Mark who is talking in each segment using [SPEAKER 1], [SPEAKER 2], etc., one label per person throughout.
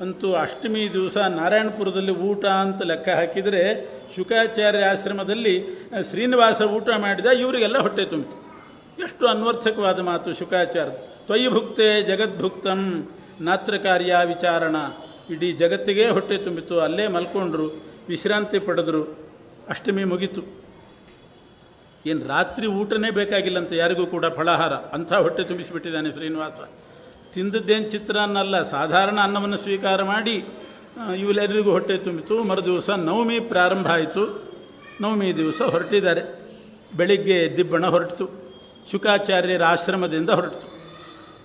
[SPEAKER 1] ಅಂತೂ ಅಷ್ಟಮಿ ದಿವಸ ನಾರಾಯಣಪುರದಲ್ಲಿ ಊಟ ಅಂತ ಲೆಕ್ಕ ಹಾಕಿದರೆ ಶುಕಾಚಾರ್ಯ ಆಶ್ರಮದಲ್ಲಿ ಶ್ರೀನಿವಾಸ ಊಟ ಮಾಡಿದ, ಇವರಿಗೆಲ್ಲ ಹೊಟ್ಟೆ ತುಂಬಿತು. ಎಷ್ಟು ಅನ್ವರ್ಥಕವಾದ ಮಾತು ಶುಕಾಚಾರ್ಯ. ತ್ವಯಿ ಭುಕ್ತೆ ಜಗದ್ಭುಕ್ತಂ ನಾತ್ರ ಕಾರ್ಯ ವಿಚಾರಣ. ಇಡೀ ಜಗತ್ತಿಗೆ ಹೊಟ್ಟೆ ತುಂಬಿತು. ಅಲ್ಲೇ ಮಲ್ಕೊಂಡ್ರು, ವಿಶ್ರಾಂತಿ ಪಡೆದರು. ಅಷ್ಟಮಿ ಮುಗೀತು. ಏನು ರಾತ್ರಿ ಊಟನೇ ಬೇಕಾಗಿಲ್ಲಂತ ಯಾರಿಗೂ ಕೂಡ, ಫಳಾಹಾರ ಅಂಥ ಹೊಟ್ಟೆ ತುಂಬಿಸಿಬಿಟ್ಟಿದ್ದಾನೆ ಶ್ರೀನಿವಾಸ. ತಿಂದದ್ದೇನು ಚಿತ್ರಾನ್ನ ಅಲ್ಲ, ಸಾಧಾರಣ ಅನ್ನವನ್ನು ಸ್ವೀಕಾರ ಮಾಡಿ ಇವೆಲ್ಲರಿಗೂ ಹೊಟ್ಟೆ ತುಂಬಿತು. ಮರುದಿವಸ ನವಮಿ ಪ್ರಾರಂಭ ಆಯಿತು. ನವಮಿ ದಿವಸ ಹೊರಟಿದ್ದಾರೆ. ಬೆಳಿಗ್ಗೆ ದಿಬ್ಬಣ ಹೊರಟಿತು, ಶುಕಾಚಾರ್ಯರ ಆಶ್ರಮದಿಂದ ಹೊರಟಿತು.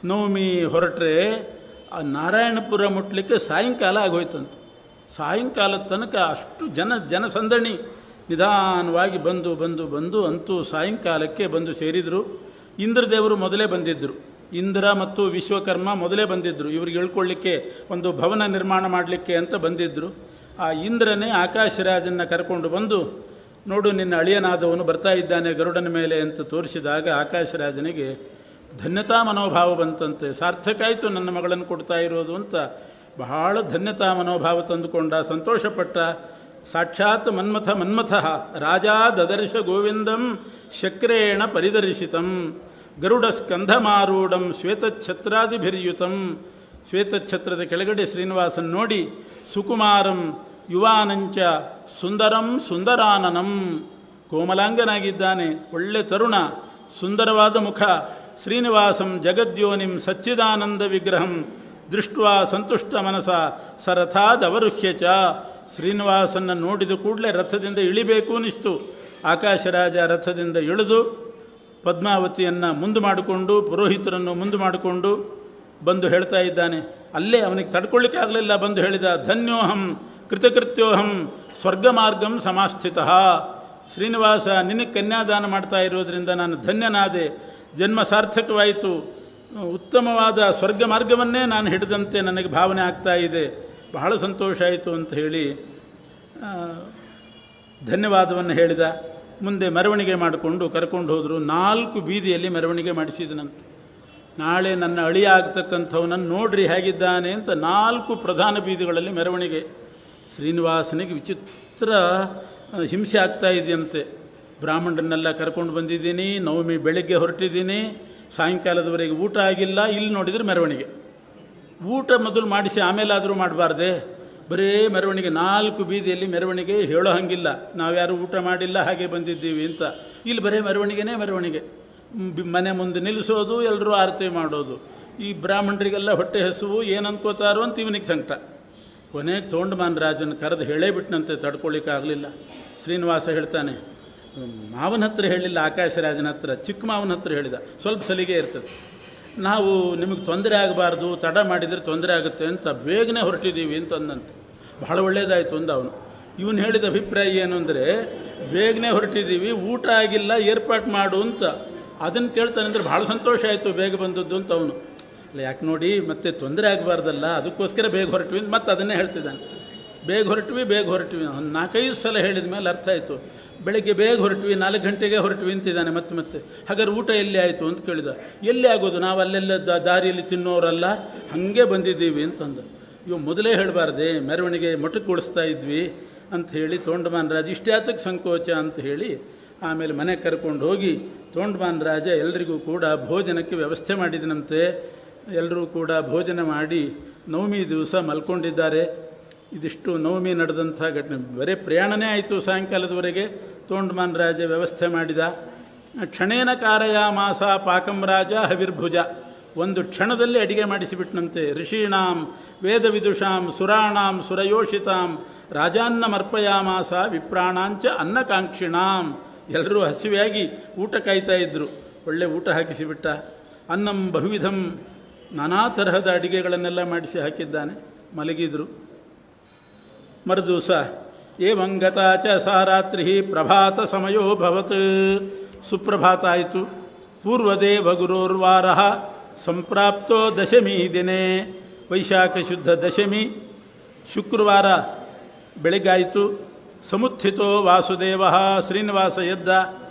[SPEAKER 1] ನವಮಿ ಹೊರಟ್ರೆ ಆ ನಾರಾಯಣಪುರ ಮುಟ್ಲಿಕ್ಕೆ ಸಾಯಂಕಾಲ ಆಗೋಯ್ತಂತೆ. ಸಾಯಂಕಾಲದ ತನಕ ಅಷ್ಟು ಜನಸಂದಣಿ. ನಿಧಾನವಾಗಿ ಬಂದು ಅಂತೂ ಸಾಯಂಕಾಲಕ್ಕೆ ಬಂದು ಸೇರಿದರು. ಇಂದ್ರದೇವರು ಮೊದಲೇ ಬಂದಿದ್ದರು. ಇಂದ್ರ ಮತ್ತು ವಿಶ್ವಕರ್ಮ ಮೊದಲೇ ಬಂದಿದ್ದರು. ಇವ್ರಿಗೆ ಇಳ್ಕೊಳ್ಳಿಕ್ಕೆ ಒಂದು ಭವನ ನಿರ್ಮಾಣ ಮಾಡಲಿಕ್ಕೆ ಅಂತ ಬಂದಿದ್ದರು. ಆ ಇಂದ್ರನೇ ಆಕಾಶರಾಜನ್ನು ಕರ್ಕೊಂಡು ಬಂದು, ನೋಡು ನಿನ್ನ ಅಳಿಯನಾದವನು ಬರ್ತಾ ಇದ್ದಾನೆ ಗರುಡನ ಮೇಲೆ ಅಂತ ತೋರಿಸಿದಾಗ ಆಕಾಶರಾಜನಿಗೆ ಧನ್ಯತಾ ಮನೋಭಾವ ಬಂತಂತೆ. ಸಾರ್ಥಕ ಆಯಿತು ನನ್ನ ಮಗಳನ್ನು ಕೊಡ್ತಾ ಇರೋದು ಅಂತ ಬಹಳ ಧನ್ಯತಾ ಮನೋಭಾವ ತಂದುಕೊಂಡ, ಸಂತೋಷಪಟ್ಟ. ಸಾಕ್ಷಾತ್ ಮನ್ಮಥ ರಾಜಾ ದದರ್ಶ ಗೋವಿಂದಂ ಶಕ್ರೇಣ ಪರಿದರ್ಶಿತಂ ಗರುಡ ಸ್ಕಂಧಮಾರೂಢಂ ಶ್ವೇತಛತ್ರಾದಿಭಿರ್ಯುತಂ. ಶ್ವೇತಛತ್ರದ ಕೆಳಗಡೆ ಶ್ರೀನಿವಾಸನ್ ನೋಡಿ, ಸುಕುಮಾರಂ ಯುವಾನಂಚ ಸುಂದರಂ ಸುಂದರಾನನಂ. ಕೋಮಲಾಂಗನಾಗಿದ್ದಾನೆ, ಒಳ್ಳೆ ತರುಣ, ಸುಂದರವಾದ ಮುಖ. ಶ್ರೀನಿವಾಸಂ ಜಗದ್ಯೋನಿಂ ಸಚ್ಚಿದಾನಂದ ವಿಗ್ರಹಂ ದೃಷ್ಟ್ವಾ ಸಂತುಷ್ಟ ಮನಸ ಸರಥಾದವರುಹ್ಯ ಚ. ಶ್ರೀನಿವಾಸನ್ನು ನೋಡಿದ ಕೂಡಲೇ ರಥದಿಂದ ಇಳಿಬೇಕು ಅನಿಸ್ತು. ಆಕಾಶರಾಜ ರಥದಿಂದ ಇಳಿದು ಪದ್ಮಾವತಿಯನ್ನು ಮುಂದೆ ಮಾಡಿಕೊಂಡು, ಪುರೋಹಿತರನ್ನು ಮುಂದೆ ಮಾಡಿಕೊಂಡು ಬಂದು ಹೇಳ್ತಾ ಇದ್ದಾನೆ. ಅಲ್ಲೇ ಅವನಿಗೆ ತಡ್ಕೊಳ್ಳಿಕ್ಕೆ ಆಗಲಿಲ್ಲ. ಬಂದು ಹೇಳಿದ, ಧನ್ಯೋಹಂ ಕೃತಕೃತ್ಯೋಹಂ ಸ್ವರ್ಗ ಮಾರ್ಗಂ ಸಮಾಸ್ಥಿತ. ಶ್ರೀನಿವಾಸ, ನಿನಗೆ ಕನ್ಯಾದಾನ ಮಾಡ್ತಾ ಇರೋದರಿಂದ ನಾನು ಧನ್ಯನಾದೆ, ಜನ್ಮ ಸಾರ್ಥಕವಾಯಿತು, ಉತ್ತಮವಾದ ಸ್ವರ್ಗ ಮಾರ್ಗವನ್ನೇ ನಾನು ಹಿಡಿದಂತೆ ನನಗೆ ಭಾವನೆ ಆಗ್ತಾ ಇದೆ, ಬಹಳ ಸಂತೋಷ ಆಯಿತು ಅಂತ ಹೇಳಿ ಧನ್ಯವಾದವನ್ನು ಹೇಳಿದ. ಮುಂದೆ ಮೆರವಣಿಗೆ ಮಾಡಿಕೊಂಡು ಕರ್ಕೊಂಡು ಹೋದರು. 4 ಬೀದಿಯಲ್ಲಿ ಮೆರವಣಿಗೆ ಮಾಡಿಸಿದನಂತೆ. ನಾಳೆ ನನ್ನ ಅಳಿಯ ಆಗ್ತಕ್ಕಂಥವನನ್ನು ನೋಡ್ರಿ ಹೇಗಿದ್ದಾನೆ ಅಂತ 4 ಪ್ರಧಾನ ಬೀದಿಗಳಲ್ಲಿ ಮೆರವಣಿಗೆ. ಶ್ರೀನಿವಾಸನಿಗೆ ವಿಚಿತ್ರ ಹಿಂಸೆ ಆಗ್ತಾ ಇದೆಯಂತೆ. ಬ್ರಾಹ್ಮಣರನ್ನೆಲ್ಲ ಕರ್ಕೊಂಡು ಬಂದಿದ್ದೀನಿ, ನವಮಿ ಬೆಳಗ್ಗೆ ಹೊರಟಿದ್ದೀನಿ, ಸಾಯಂಕಾಲದವರೆಗೆ ಊಟ ಆಗಿಲ್ಲ. ಇಲ್ಲಿ ನೋಡಿದರೆ ಮೆರವಣಿಗೆ. ಊಟ ಮೊದಲು ಮಾಡಿಸಿ ಆಮೇಲಾದರೂ ಮಾಡಬಾರ್ದೆ? ಬರೀ ಮೆರವಣಿಗೆ, 4 ಬೀದಿಯಲ್ಲಿ ಮೆರವಣಿಗೆ. ಹೇಳೋ ಹಂಗಿಲ್ಲ ನಾವ್ಯಾರು ಊಟ ಮಾಡಿಲ್ಲ ಹಾಗೆ ಬಂದಿದ್ದೀವಿ ಅಂತ. ಇಲ್ಲಿ ಬರೀ ಮೆರವಣಿಗೆ. ಮನೆ ಮುಂದೆ ನಿಲ್ಲಿಸೋದು, ಎಲ್ಲರೂ ಆರತಿ ಮಾಡೋದು. ಈ ಬ್ರಾಹ್ಮಣರಿಗೆಲ್ಲ ಹೊಟ್ಟೆ ಹಸುವು, ಏನು ಅನ್ಕೋತಾರೋ ಅಂತ ಇವನಿಗೆ ಸಂಕಟ. ಕೊನೆಗೆ ತೋಂಡಮಾನ ರಾಜನ ಕರೆದು ಹೇಳೇ ಬಿಟ್ಟನಂತೆ, ತಡ್ಕೊಳ್ಳಿಕ್ಕಾಗಲಿಲ್ಲ. ಶ್ರೀನಿವಾಸ ಹೇಳ್ತಾನೆ, ಮಾವನ ಹತ್ರ ಹೇಳಿಲ್ಲ, ಆಕಾಶರಾಜನ ಹತ್ರ, ಚಿಕ್ಕ ಮಾವನ ಹತ್ರ ಹೇಳಿದ. ಸ್ವಲ್ಪ ಸಲಿಗೆ ಇರ್ತದೆ. ನಾವು ನಿಮಗೆ ತೊಂದರೆ ಆಗಬಾರ್ದು, ತಡ ಮಾಡಿದರೆ ತೊಂದರೆ ಆಗುತ್ತೆ ಅಂತ ಬೇಗನೆ ಹೊರಟಿದ್ದೀವಿ ಅಂತಂದಂತೆ. ಬಹಳ ಒಳ್ಳೆಯದಾಯಿತು ಅಂದ ಅವನು. ಇವನು ಹೇಳಿದ ಅಭಿಪ್ರಾಯ ಏನು ಅಂದರೆ, ಬೇಗನೆ ಹೊರಟಿದ್ದೀವಿ, ಊಟ ಆಗಿಲ್ಲ, ಏರ್ಪಾಟ್ ಮಾಡು ಅಂತ. ಅದನ್ನು ಕೇಳ್ತಾನೆ ಅಂದರೆ ಭಾಳ ಸಂತೋಷ ಆಯಿತು ಬೇಗ ಬಂದದ್ದು ಅಂತ ಅವನು. ಅಲ್ಲ, ಯಾಕೆ ನೋಡಿ ಮತ್ತೆ ತೊಂದರೆ ಆಗಬಾರ್ದಲ್ಲ, ಅದಕ್ಕೋಸ್ಕರ ಬೇಗ ಹೊರಟ್ವಿ ಅಂತ ಮತ್ತೆ ಅದನ್ನೇ ಹೇಳ್ತಿದ್ದಾನೆ. ಬೇಗ ಹೊರಟ್ವಿ ಒಂದು 4-5 ಸಲ ಹೇಳಿದ ಮೇಲೆ ಅರ್ಥ ಆಯಿತು. ಬೆಳಗ್ಗೆ ಬೇಗ ಹೊರಟ್ವಿ, 4 ಗಂಟೆಗೆ ಹೊರಟ್ವಿ ಅಂತಿದ್ದಾನೆ ಮತ್ತೆ. ಹಾಗಾದ್ರೆ ಊಟ ಎಲ್ಲಿ ಆಯಿತು ಅಂತ ಕೇಳಿದ. ಎಲ್ಲಿ ಆಗೋದು, ನಾವು ಅಲ್ಲೆಲ್ಲ ದಾರಿಯಲ್ಲಿ ತಿನ್ನೋರಲ್ಲ, ಹಾಗೆ ಬಂದಿದ್ದೀವಿ ಅಂತಂದು. ಮೊದಲೇ ಹೇಳಬಾರ್ದೆ, ಮೆರವಣಿಗೆ ಮಠಕ್ಕೊಳಿಸ್ತಾ ಇದ್ವಿ ಅಂತ ಹೇಳಿ ತೋಂಡಮಾನ ರಾಜ ಇಷ್ಟೇ ಆತಕ್ಕೆ ಸಂಕೋಚ ಅಂತ ಹೇಳಿ ಆಮೇಲೆ ಮನೆಗೆ ಕರ್ಕೊಂಡು ಹೋಗಿ ತೋಂಡಮಾನ ರಾಜ ಎಲ್ರಿಗೂ ಕೂಡ ಭೋಜನಕ್ಕೆ ವ್ಯವಸ್ಥೆ ಮಾಡಿದನಂತೆ. ಎಲ್ಲರೂ ಕೂಡ ಭೋಜನ ಮಾಡಿ ನವಮಿ ದಿವಸ ಮಲ್ಕೊಂಡಿದ್ದಾರೆ. ಇದಿಷ್ಟು ನವಮಿ ನಡೆದಂಥ ಘಟನೆ. ಬರೀ ಪ್ರಯಾಣನೇ ಆಯಿತು ಸಾಯಂಕಾಲದವರೆಗೆ. ತೋಂಡಮಾನ ರಾಜ ವ್ಯವಸ್ಥೆ ಮಾಡಿದ. ಕ್ಷಣೇನ ಕಾರಯಾಮಾಸ ಪಾಕಂ ರಾಜ ಹವಿರ್ಭುಜ. ಒಂದು ಕ್ಷಣದಲ್ಲಿ ಅಡಿಗೆ ಮಾಡಿಸಿಬಿಟ್ನಂತೆ. ಋಷೀಣಾಂ ವೇದವಿದುಷಾಂ ಸುರಾಣಾಂ ಸುರಯೋಷಿತಾಂ ರಾಜಾನ್ನಮರ್ಪಯಾಮಾಸ ವಿಪ್ರಾಣಾಂಚ ಅನ್ನಕಾಂಕ್ಷಿಣಾಂ. ಎಲ್ಲರೂ ಹಸಿವೆಯಾಗಿ ಊಟ ಕಾಯ್ತಾ ಇದ್ದರು. ಒಳ್ಳೆ ಊಟ ಹಾಕಿಸಿಬಿಟ್ಟ. ಅನ್ನಂ ಬಹುವಿಧಂ, ನಾನಾ ತರಹದ ಅಡಿಗೆಗಳನ್ನೆಲ್ಲ ಮಾಡಿಸಿ ಹಾಕಿದ್ದಾನೆ. ಮಲಗಿದರು. ಮರುದಿವಸ ಏವಂಗತಾ ಚ ಸಾ ರಾತ್ರಿ ಪ್ರಭಾತ ಸಮಯೋ ಭವತ್. ಸುಪ್ರಭಾತ ಆಯಿತು. ಪೂರ್ವದೇವ ಗುರೋರ್ವಾರ ಸಂಪ್ರಾಪ್ತೋ ದಶಮಿ ದಿನೇ. ವೈಶಾಖ ಶುದ್ಧ ದಶಮಿ ಶುಕ್ರವಾರ ಬೆಳಗಾಯಿತು. ಸಮುತ್ಥಿತೋ ವಾಸುದೇವ. ಶ್ರೀನಿವಾಸ ಎದ್ದ.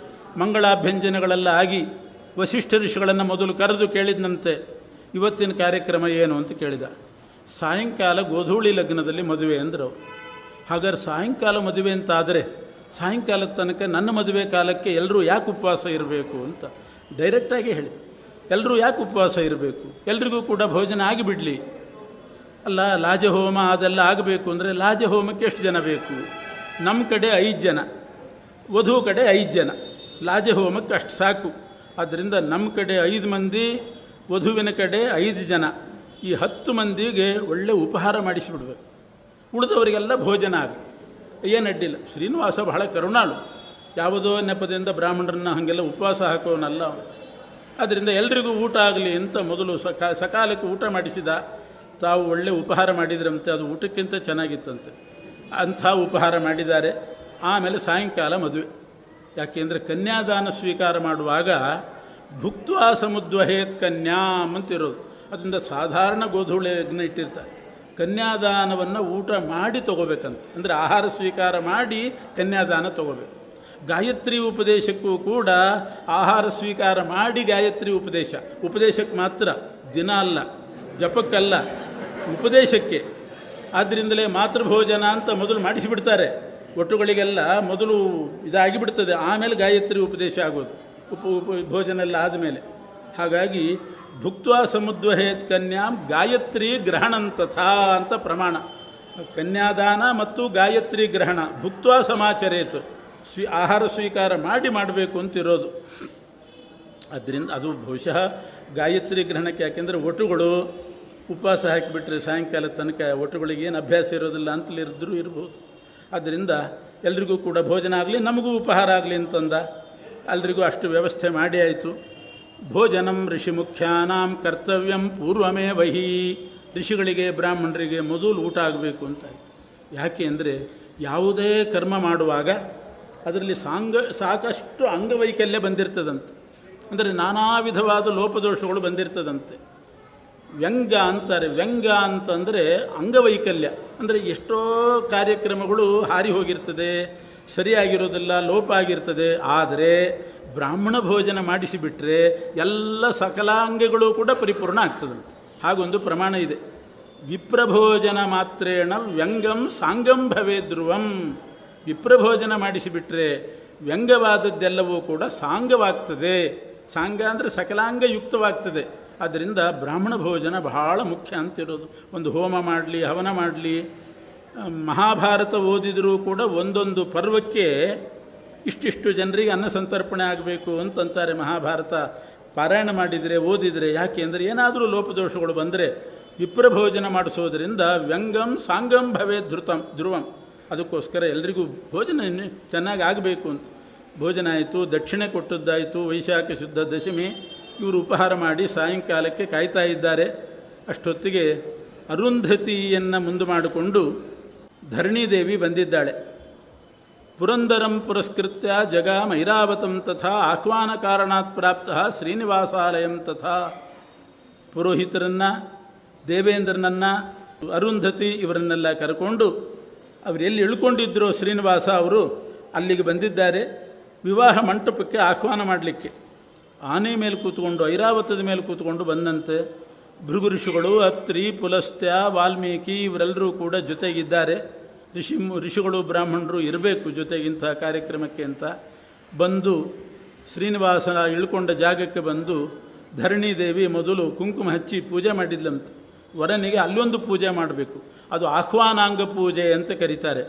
[SPEAKER 1] ಮಂಗಳಾಭ್ಯಂಜನಗಳೆಲ್ಲ ಆಗಿ ವಸಿಷ್ಠ ಋಷಿಗಳನ್ನು ಮೊದಲು ಕರೆದು ಕೇಳಿದಂತೆ, ಇವತ್ತಿನ ಕಾರ್ಯಕ್ರಮ ಏನು ಅಂತ ಕೇಳಿದ. ಸಾಯಂಕಾಲ ಗೋಧೂಳಿ ಲಗ್ನದಲ್ಲಿ ಮದುವೆ ಅಂದರು. ಹಾಗಾದ್ರೆ ಸಾಯಂಕಾಲ ಮದುವೆ ಅಂತಾದರೆ ಸಾಯಂಕಾಲದ ತನಕ ನನ್ನ ಮದುವೆ ಕಾಲಕ್ಕೆ ಎಲ್ಲರೂ ಯಾಕೆ ಉಪವಾಸ ಇರಬೇಕು ಅಂತ ಡೈರೆಕ್ಟಾಗಿ ಹೇಳಿ. ಎಲ್ಲರೂ ಯಾಕೆ ಉಪವಾಸ ಇರಬೇಕು? ಎಲ್ರಿಗೂ ಕೂಡ ಭೋಜನ ಆಗಿಬಿಡಲಿ. ಅಲ್ಲ, ಲಾಜಹೋಮ ಅದೆಲ್ಲ ಆಗಬೇಕು ಅಂದರೆ ಲಾಜಹೋಮಕ್ಕೆ ಎಷ್ಟು ಜನ ಬೇಕು? ನಮ್ಮ ಕಡೆ 5 ಜನ, ವಧು ಕಡೆ 5 ಜನ. ಲಾಜಹೋಮಕ್ಕೆ ಅಷ್ಟು ಸಾಕು. ಆದ್ದರಿಂದ ನಮ್ಮ ಕಡೆ 5 ಮಂದಿ, ವಧುವಿನ ಕಡೆ 5 ಜನ. ಈ 10 ಮಂದಿಗೆ ಒಳ್ಳೆ ಉಪಹಾರ ಮಾಡಿಸಿಬಿಡ್ಬೇಕು. ಉಳಿದವರಿಗೆಲ್ಲ ಭೋಜನ ಆಗ ಏನು ಅಡ್ಡಿಲ್ಲ. ಶ್ರೀನಿವಾಸ ಬಹಳ ಕರುಣಾಳು. ಯಾವುದೋ ನೆಪದಿಂದ ಬ್ರಾಹ್ಮಣರನ್ನ ಹಾಗೆಲ್ಲ ಉಪವಾಸ ಹಾಕೋನಲ್ಲ. ಆದ್ದರಿಂದ ಎಲ್ರಿಗೂ ಊಟ ಆಗಲಿ ಅಂತ ಮೊದಲು ಸಕಾಲಕ್ಕೆ ಊಟ ಮಾಡಿಸಿದ. ತಾವು ಒಳ್ಳೆ ಉಪಹಾರ ಮಾಡಿದ್ರಂತೆ, ಅದು ಊಟಕ್ಕಿಂತ ಚೆನ್ನಾಗಿತ್ತಂತೆ. ಅಂಥ ಉಪಹಾರ ಮಾಡಿದ್ದಾರೆ. ಆಮೇಲೆ ಸಾಯಂಕಾಲ ಮದುವೆ. ಯಾಕೆಂದರೆ ಕನ್ಯಾದಾನ ಸ್ವೀಕಾರ ಮಾಡುವಾಗ ಭುಕ್ತ್ವಾ ಸಮುದ್ವಹೇತ್ ಕನ್ಯಾಮ್ ಅಂತಿರೋದು. ಅದರಿಂದ ಸಾಧಾರಣ ಗೋಧೂಳಿ ಯಜ್ಞ ಇಟ್ಟಿರ್ತಾರೆ. ಕನ್ಯಾದಾನವನ್ನು ಊಟ ಮಾಡಿ ತೊಗೋಬೇಕಂತ, ಅಂದರೆ ಆಹಾರ ಸ್ವೀಕಾರ ಮಾಡಿ ಕನ್ಯಾದಾನ ತೊಗೋಬೇಕು. ಗಾಯತ್ರಿ ಉಪದೇಶಕ್ಕೂ ಕೂಡ ಆಹಾರ ಸ್ವೀಕಾರ ಮಾಡಿ ಗಾಯತ್ರಿ ಉಪದೇಶಕ್ಕೆ ಮಾತ್ರ, ದಿನ ಅಲ್ಲ, ಜಪಕ್ಕಲ್ಲ, ಉಪದೇಶಕ್ಕೆ. ಆದ್ದರಿಂದಲೇ ಮಾತೃಭೋಜನ ಅಂತ ಮೊದಲು ಮಾಡಿಸಿಬಿಡ್ತಾರೆ. ಒಟ್ಟುಗಳಿಗೆಲ್ಲ ಮೊದಲು ಇದಾಗಿಬಿಡ್ತದೆ, ಆಮೇಲೆ ಗಾಯತ್ರಿ ಉಪದೇಶ ಆಗೋದು, ಭೋಜನ ಎಲ್ಲ ಆದಮೇಲೆ. ಹಾಗಾಗಿ ಭುಕ್ತ್ವಾ ಸಮುದ್ವಹೇತ್ ಕನ್ಯಾಂ ಗಾಯತ್ರಿ ಗ್ರಹಣಂತಥಾ ಅಂತ ಪ್ರಮಾಣ. ಕನ್ಯಾದಾನ ಮತ್ತು ಗಾಯತ್ರಿ ಗ್ರಹಣ ಭುಕ್ತ್ವಾ ಸಮಾಚರೇತು, ಆಹಾರ ಸ್ವೀಕಾರ ಮಾಡಿ ಮಾಡಬೇಕು ಅಂತಿರೋದು. ಅದರಿಂದ ಅದು ಬಹುಶಃ ಗಾಯತ್ರಿ ಗ್ರಹಣಕ್ಕೆ. ಯಾಕೆಂದರೆ ಒಟುಗಳು ಉಪವಾಸ ಹಾಕಿಬಿಟ್ರೆ ಸಾಯಂಕಾಲದ ತನಕ ಒಟುಗಳಿಗೆ ಏನು ಅಭ್ಯಾಸ ಇರೋದಿಲ್ಲ ಅಂತಲಿದ್ದರೂ ಇರ್ಬೋದು. ಆದ್ದರಿಂದ ಎಲ್ರಿಗೂ ಕೂಡ ಭೋಜನ ಆಗಲಿ, ನಮಗೂ ಉಪಹಾರ ಆಗಲಿ ಅಂತಂದ. ಎಲ್ರಿಗೂ ಅಷ್ಟು ವ್ಯವಸ್ಥೆ ಮಾಡಿ ಆಯಿತು. ಭೋಜನಂ ಋಷಿ ಮುಖ್ಯಾನಾಂ ಕರ್ತವ್ಯಂ ಪೂರ್ವಮೇ ವಹಿ. ಋಷಿಗಳಿಗೆ ಬ್ರಾಹ್ಮಣರಿಗೆ ಮೊದಲು ಊಟ ಆಗಬೇಕು ಅಂತ. ಯಾಕೆ ಅಂದರೆ ಯಾವುದೇ ಕರ್ಮ ಮಾಡುವಾಗ ಅದರಲ್ಲಿ ಸಾಕಷ್ಟು ಅಂಗವೈಕಲ್ಯ ಬಂದಿರ್ತದಂತೆ. ಅಂದರೆ ನಾನಾ ವಿಧವಾದ ಲೋಪದೋಷಗಳು ಬಂದಿರ್ತದಂತೆ. ವ್ಯಂಗ ಅಂತಾರೆ. ವ್ಯಂಗ ಅಂತಂದರೆ ಅಂಗವೈಕಲ್ಯ. ಅಂದರೆ ಎಷ್ಟೋ ಕಾರ್ಯಕ್ರಮಗಳು ಹಾರಿ ಹೋಗಿರ್ತದೆ, ಸರಿಯಾಗಿರೋದಿಲ್ಲ, ಲೋಪ ಆಗಿರ್ತದೆ. ಆದರೆ ಬ್ರಾಹ್ಮಣ ಭೋಜನ ಮಾಡಿಸಿಬಿಟ್ರೆ ಎಲ್ಲ ಸಕಲಾಂಗಗಳು ಕೂಡ ಪರಿಪೂರ್ಣ ಆಗ್ತದಂತೆ. ಹಾಗೊಂದು ಪ್ರಮಾಣ ಇದೆ. ವಿಪ್ರಭೋಜನ ಮಾತ್ರೇಣ ವ್ಯಂಗಂ ಸಾಂಗಂ ಭವೇ ಧ್ರುವಂ. ವಿಪ್ರಭೋಜನ ಮಾಡಿಸಿಬಿಟ್ರೆ ವ್ಯಂಗವಾದದ್ದೆಲ್ಲವೂ ಕೂಡ ಸಾಂಗವಾಗ್ತದೆ. ಸಾಂಗ ಅಂದರೆ ಸಕಲಾಂಗಯುಕ್ತವಾಗ್ತದೆ. ಆದ್ದರಿಂದ ಬ್ರಾಹ್ಮಣ ಭೋಜನ ಬಹಳ ಮುಖ್ಯ ಅಂತಿರೋದು. ಒಂದು ಹೋಮ ಮಾಡಲಿ, ಹವನ ಮಾಡಲಿ, ಮಹಾಭಾರತ ಓದಿದರೂ ಕೂಡ ಒಂದೊಂದು ಪರ್ವಕ್ಕೆ ಇಷ್ಟಿಷ್ಟು ಜನರಿಗೆ ಅನ್ನ ಸಂತರ್ಪಣೆ ಆಗಬೇಕು ಅಂತಂತಾರೆ. ಮಹಾಭಾರತ ಪಾರಾಯಣ ಮಾಡಿದರೆ, ಓದಿದರೆ. ಯಾಕೆ ಅಂದರೆ ಏನಾದರೂ ಲೋಪದೋಷಗಳು ಬಂದರೆ ವಿಪ್ರಭೋಜನ ಮಾಡಿಸೋದ್ರಿಂದ ವ್ಯಂಗಂ ಸಾಂಗಂ ಭವೇ ಧ್ರುವಂ. ಅದಕ್ಕೋಸ್ಕರ ಎಲ್ರಿಗೂ ಭೋಜನ ಚೆನ್ನಾಗಿ ಆಗಬೇಕು ಅಂತ ಭೋಜನ ಆಯಿತು. ದಕ್ಷಿಣೆ ಕೊಟ್ಟದ್ದಾಯಿತು. ವೈಶಾಖ ಶುದ್ಧ ದಶಮಿ. ಇವರು ಉಪಹಾರ ಮಾಡಿ ಸಾಯಂಕಾಲಕ್ಕೆ ಕಾಯ್ತಾ ಇದ್ದಾರೆ. ಅಷ್ಟೊತ್ತಿಗೆ ಅರುಂಧತಿಯನ್ನು ಮುಂದೆ ಮಾಡಿಕೊಂಡು ಧರಣಿದೇವಿ ಬಂದಿದ್ದಾಳೆ. ಪುರಂದರಂ ಪುರಸ್ಕೃತ್ಯ ಜಗಾಮ ಐರಾವತಂ ತಥಾ ಆಹ್ವಾನ ಕಾರಣಾತ್ ಪ್ರಾಪ್ತ ಶ್ರೀನಿವಾಸಾಲಯಂ ತಥಾ. ಪುರೋಹಿತರನ್ನು, ದೇವೇಂದ್ರನನ್ನು, ಅರುಂಧತಿ ಇವರನ್ನೆಲ್ಲ ಕರ್ಕೊಂಡು ಅವರು ಎಲ್ಲಿ ಇಳ್ಕೊಂಡಿದ್ದರೋ ಶ್ರೀನಿವಾಸ ಅವರು ಅಲ್ಲಿಗೆ ಬಂದಿದ್ದಾರೆ. ವಿವಾಹ ಮಂಟಪಕ್ಕೆ ಆಹ್ವಾನ ಮಾಡಲಿಕ್ಕೆ ಆನೆ ಮೇಲೆ ಕೂತ್ಕೊಂಡು, ಐರಾವತದ ಮೇಲೆ ಕೂತ್ಕೊಂಡು ಬಂದಂತೆ. ಭೃಗು ಋಷಿಗಳು, ಅತ್ರಿ, ಪುಲಸ್ತ್ಯ, ವಾಲ್ಮೀಕಿ ಇವರೆಲ್ಲರೂ ಕೂಡ ಜೊತೆಗಿದ್ದಾರೆ. ಋಷಿಗಳು ಬ್ರಾಹ್ಮಣರು ಇರಬೇಕು ಜೊತೆಗಿಂಥ ಕಾರ್ಯಕ್ರಮಕ್ಕೆ ಅಂತ ಬಂದು ಶ್ರೀನಿವಾಸ ಇಳ್ಕೊಂಡ ಜಾಗಕ್ಕೆ ಬಂದು ಧರಣಿದೇವಿ ಮೊದಲು ಕುಂಕುಮ ಹಚ್ಚಿ ಪೂಜೆ ಮಾಡಿದ್ಲಂತೆ. ವರನಿಗೆ ಅಲ್ಲೊಂದು ಪೂಜೆ ಮಾಡಬೇಕು. ಅದು ಆಹ್ವಾನಾಂಗ ಪೂಜೆ ಅಂತ ಕರೀತಾರೆ.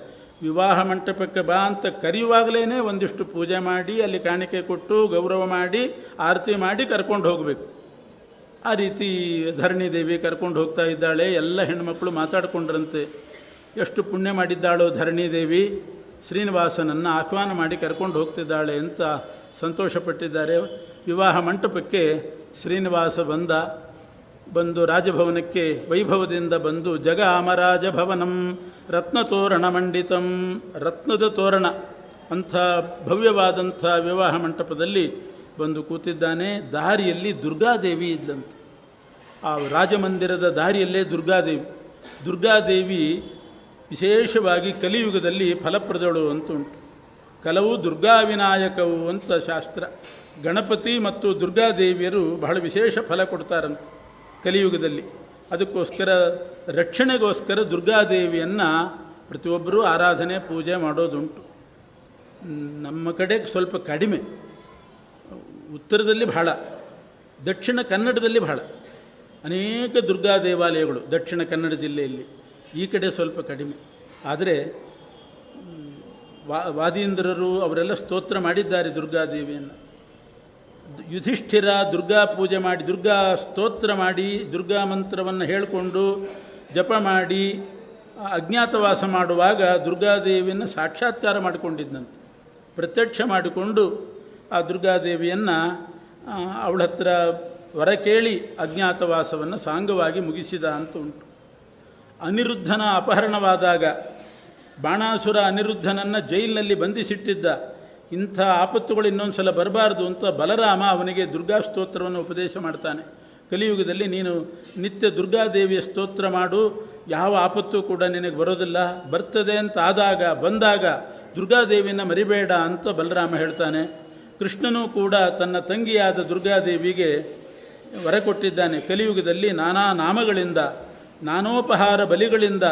[SPEAKER 1] ವಿವಾಹ ಮಂಟಪಕ್ಕೆ ಬಾ ಅಂತ ಕರೆಯುವಾಗಲೇ ಒಂದಿಷ್ಟು ಪೂಜೆ ಮಾಡಿ, ಅಲ್ಲಿ ಕಾಣಿಕೆ ಕೊಟ್ಟು ಗೌರವ ಮಾಡಿ, ಆರತಿ ಮಾಡಿ ಕರ್ಕೊಂಡು ಹೋಗಬೇಕು. ಆ ರೀತಿ ಧರಣಿದೇವಿ ಕರ್ಕೊಂಡು ಹೋಗ್ತಾ ಇದ್ದಾಳೆ. ಎಲ್ಲ ಹೆಣ್ಮಕ್ಳು ಮಾತಾಡಿಕೊಂಡ್ರಂತೆ. ಎಷ್ಟು ಪುಣ್ಯ ಮಾಡಿದ್ದಾಳೋ ಧರಣಿದೇವಿ, ಶ್ರೀನಿವಾಸನನ್ನು ಆಹ್ವಾನ ಮಾಡಿ ಕರ್ಕೊಂಡು ಹೋಗ್ತಿದ್ದಾಳೆ ಅಂತ ಸಂತೋಷಪಟ್ಟಿದ್ದಾರೆ. ವಿವಾಹ ಮಂಟಪಕ್ಕೆ ಶ್ರೀನಿವಾಸ ಬಂದು ರಾಜಭವನಕ್ಕೆ ವೈಭವದಿಂದ ಬಂದು ಜಗಾಮರಾಜಭವನಂ ರತ್ನತೋರಣ ಮಂಡಿತಂ. ರತ್ನದ ತೋರಣ ಅಂಥ ಭವ್ಯವಾದಂಥ ವಿವಾಹ ಮಂಟಪದಲ್ಲಿ ಬಂದು ಕೂತಿದ್ದಾನೆ. ದಾರಿಯಲ್ಲಿ ದುರ್ಗಾದೇವಿ ಇದ್ದಂತೆ. ಆ ರಾಜಮಂದಿರದ ದಾರಿಯಲ್ಲೇ ದುರ್ಗಾದೇವಿ ವಿಶೇಷವಾಗಿ ಕಲಿಯುಗದಲ್ಲಿ ಫಲಪ್ರದಳು ಅಂತುಂಟು. ಕಲವು ದುರ್ಗಾವಿನಾಯಕವು ಅಂತ ಶಾಸ್ತ್ರ. ಗಣಪತಿ ಮತ್ತು ದುರ್ಗಾದೇವಿಯರು ಬಹಳ ವಿಶೇಷ ಫಲ ಕೊಡ್ತಾರಂತೆ ಕಲಿಯುಗದಲ್ಲಿ. ಅದಕ್ಕೋಸ್ಕರ ರಕ್ಷಣೆಗೋಸ್ಕರ ದುರ್ಗಾದೇವಿಯನ್ನು ಪ್ರತಿಯೊಬ್ಬರೂ ಆರಾಧನೆ ಪೂಜೆ ಮಾಡೋದುಂಟು. ನಮ್ಮ ಕಡೆ ಸ್ವಲ್ಪ ಕಡಿಮೆ, ಉತ್ತರದಲ್ಲಿ ಬಹಳ, ದಕ್ಷಿಣ ಕನ್ನಡದಲ್ಲಿ ಬಹಳ ಅನೇಕ ದುರ್ಗಾ ದೇವಾಲಯಗಳು ದಕ್ಷಿಣ ಕನ್ನಡ ಜಿಲ್ಲೆಯಲ್ಲಿ, ಈ ಕಡೆ ಸ್ವಲ್ಪ ಕಡಿಮೆ. ಆದರೆ ವಾದೀಂದ್ರರು ಅವರೆಲ್ಲ ಸ್ತೋತ್ರ ಮಾಡಿದ್ದಾರೆ ದುರ್ಗಾದೇವಿಯನ್ನು. ಯುಧಿಷ್ಠಿರ ದುರ್ಗಾ ಪೂಜೆ ಮಾಡಿ, ದುರ್ಗಾ ಸ್ತೋತ್ರ ಮಾಡಿ, ದುರ್ಗಾ ಮಂತ್ರವನ್ನು ಹೇಳಿಕೊಂಡು ಜಪ ಮಾಡಿ ಅಜ್ಞಾತವಾಸ ಮಾಡುವಾಗ ದುರ್ಗಾದೇವಿಯನ್ನು ಸಾಕ್ಷಾತ್ಕಾರ ಮಾಡಿಕೊಂಡಿದ್ದಂತೆ. ಪ್ರತ್ಯಕ್ಷ ಮಾಡಿಕೊಂಡು ಆ ದುರ್ಗಾದೇವಿಯನ್ನು ಅವಳ ಹತ್ರ ವರ ಕೇಳಿ ಅಜ್ಞಾತವಾಸವನ್ನು ಸಾಂಗವಾಗಿ ಮುಗಿಸಿದ ಅಂತ ಉಂಟು. ಅನಿರುದ್ಧನ ಅಪಹರಣವಾದಾಗ ಬಾಣಾಸುರ ಅನಿರುದ್ಧನನ್ನು ಜೈಲಿನಲ್ಲಿ ಬಂಧಿಸಿಟ್ಟಿದ್ದ. ಇಂಥ ಆಪತ್ತುಗಳು ಇನ್ನೊಂದು ಸಲ ಬರಬಾರ್ದು ಅಂತ ಬಲರಾಮ ಅವನಿಗೆ ದುರ್ಗಾ ಸ್ತೋತ್ರವನ್ನು ಉಪದೇಶ ಮಾಡ್ತಾನೆ. ಕಲಿಯುಗದಲ್ಲಿ ನೀನು ನಿತ್ಯ ದುರ್ಗಾದೇವಿಯ ಸ್ತೋತ್ರ ಮಾಡು, ಯಾವ ಆಪತ್ತು ಕೂಡ ನಿನಗೆ ಬರೋದಿಲ್ಲ, ಬರ್ತದೆ ಅಂತ ಬಂದಾಗ ದುರ್ಗಾದೇವಿಯನ್ನು ಮರಿಬೇಡ ಅಂತ ಬಲರಾಮ ಹೇಳ್ತಾನೆ. ಕೃಷ್ಣನೂ ಕೂಡ ತನ್ನ ತಂಗಿಯಾದ ದುರ್ಗಾದೇವಿಗೆ ವರ ಕೊಟ್ಟಿದ್ದಾನೆ. ಕಲಿಯುಗದಲ್ಲಿ ನಾನಾ ನಾಮಗಳಿಂದ ನಾನೋಪಹಾರ ಬಲಿಗಳಿಂದ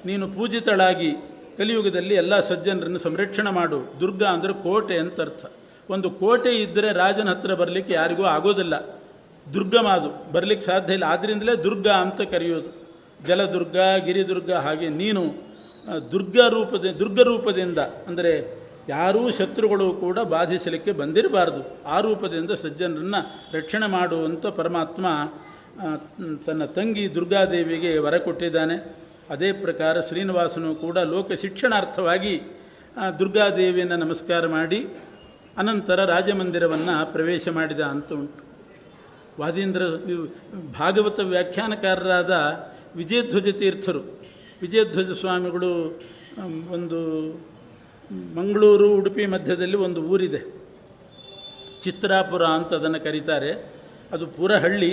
[SPEAKER 1] ನೀನು ಪೂಜಿತಳಾಗಿ ಕಲಿಯುಗದಲ್ಲಿ ಎಲ್ಲ ಸಜ್ಜನರನ್ನು ಸಂರಕ್ಷಣೆ ಮಾಡು. ದುರ್ಗಾ ಅಂದರೆ ಕೋಟೆ ಅಂತ ಅರ್ಥ. ಒಂದು ಕೋಟೆ ಇದ್ದರೆ ರಾಜನ ಹತ್ರ ಬರಲಿಕ್ಕೆ ಯಾರಿಗೂ ಆಗೋದಿಲ್ಲ, ದುರ್ಗಮಾದು ಬರಲಿಕ್ಕೆ ಸಾಧ್ಯ ಇಲ್ಲ. ಆದ್ದರಿಂದಲೇ ದುರ್ಗಾ ಅಂತ ಕರೆಯೋದು. ಜಲದುರ್ಗ, ಗಿರಿದುರ್ಗ. ಹಾಗೆ ನೀನು ದುರ್ಗ ರೂಪದಿಂದ ಅಂದರೆ ಯಾರೂ ಶತ್ರುಗಳು ಕೂಡ ಬಾಧಿಸಲಿಕ್ಕೆ ಬಂದಿರಬಾರ್ದು, ಆ ರೂಪದಿಂದ ಸಜ್ಜನರನ್ನು ರಕ್ಷಣೆ ಮಾಡುವಂಥ ಪರಮಾತ್ಮ ತನ್ನ ತಂಗಿ ದುರ್ಗಾದೇವಿಗೆ ವರ ಕೊಟ್ಟಿದ್ದಾನೆ. ಅದೇ ಪ್ರಕಾರ ಶ್ರೀನಿವಾಸನು ಕೂಡ ಲೋಕ ಶಿಕ್ಷಣಾರ್ಥವಾಗಿ ದುರ್ಗಾದೇವಿಯನ್ನು ನಮಸ್ಕಾರ ಮಾಡಿ ಅನಂತರ ರಾಜಮಂದಿರವನ್ನು ಪ್ರವೇಶ ಮಾಡಿದ ಅಂತ ಉಂಟು. ವಾದೀಂದ್ರ ಭಾಗವತ ವ್ಯಾಖ್ಯಾನಕಾರರಾದ ವಿಜಯಧ್ವಜ ತೀರ್ಥರು, ವಿಜಯಧ್ವಜ ಸ್ವಾಮಿಗಳು ಒಂದು ಮಂಗಳೂರು ಉಡುಪಿ ಮಧ್ಯದಲ್ಲಿ ಒಂದು ಊರಿದೆ, ಚಿತ್ರಾಪುರ ಅಂತ ಅದನ್ನು ಕರೀತಾರೆ. ಅದು ಪೂರ ಹಳ್ಳಿ.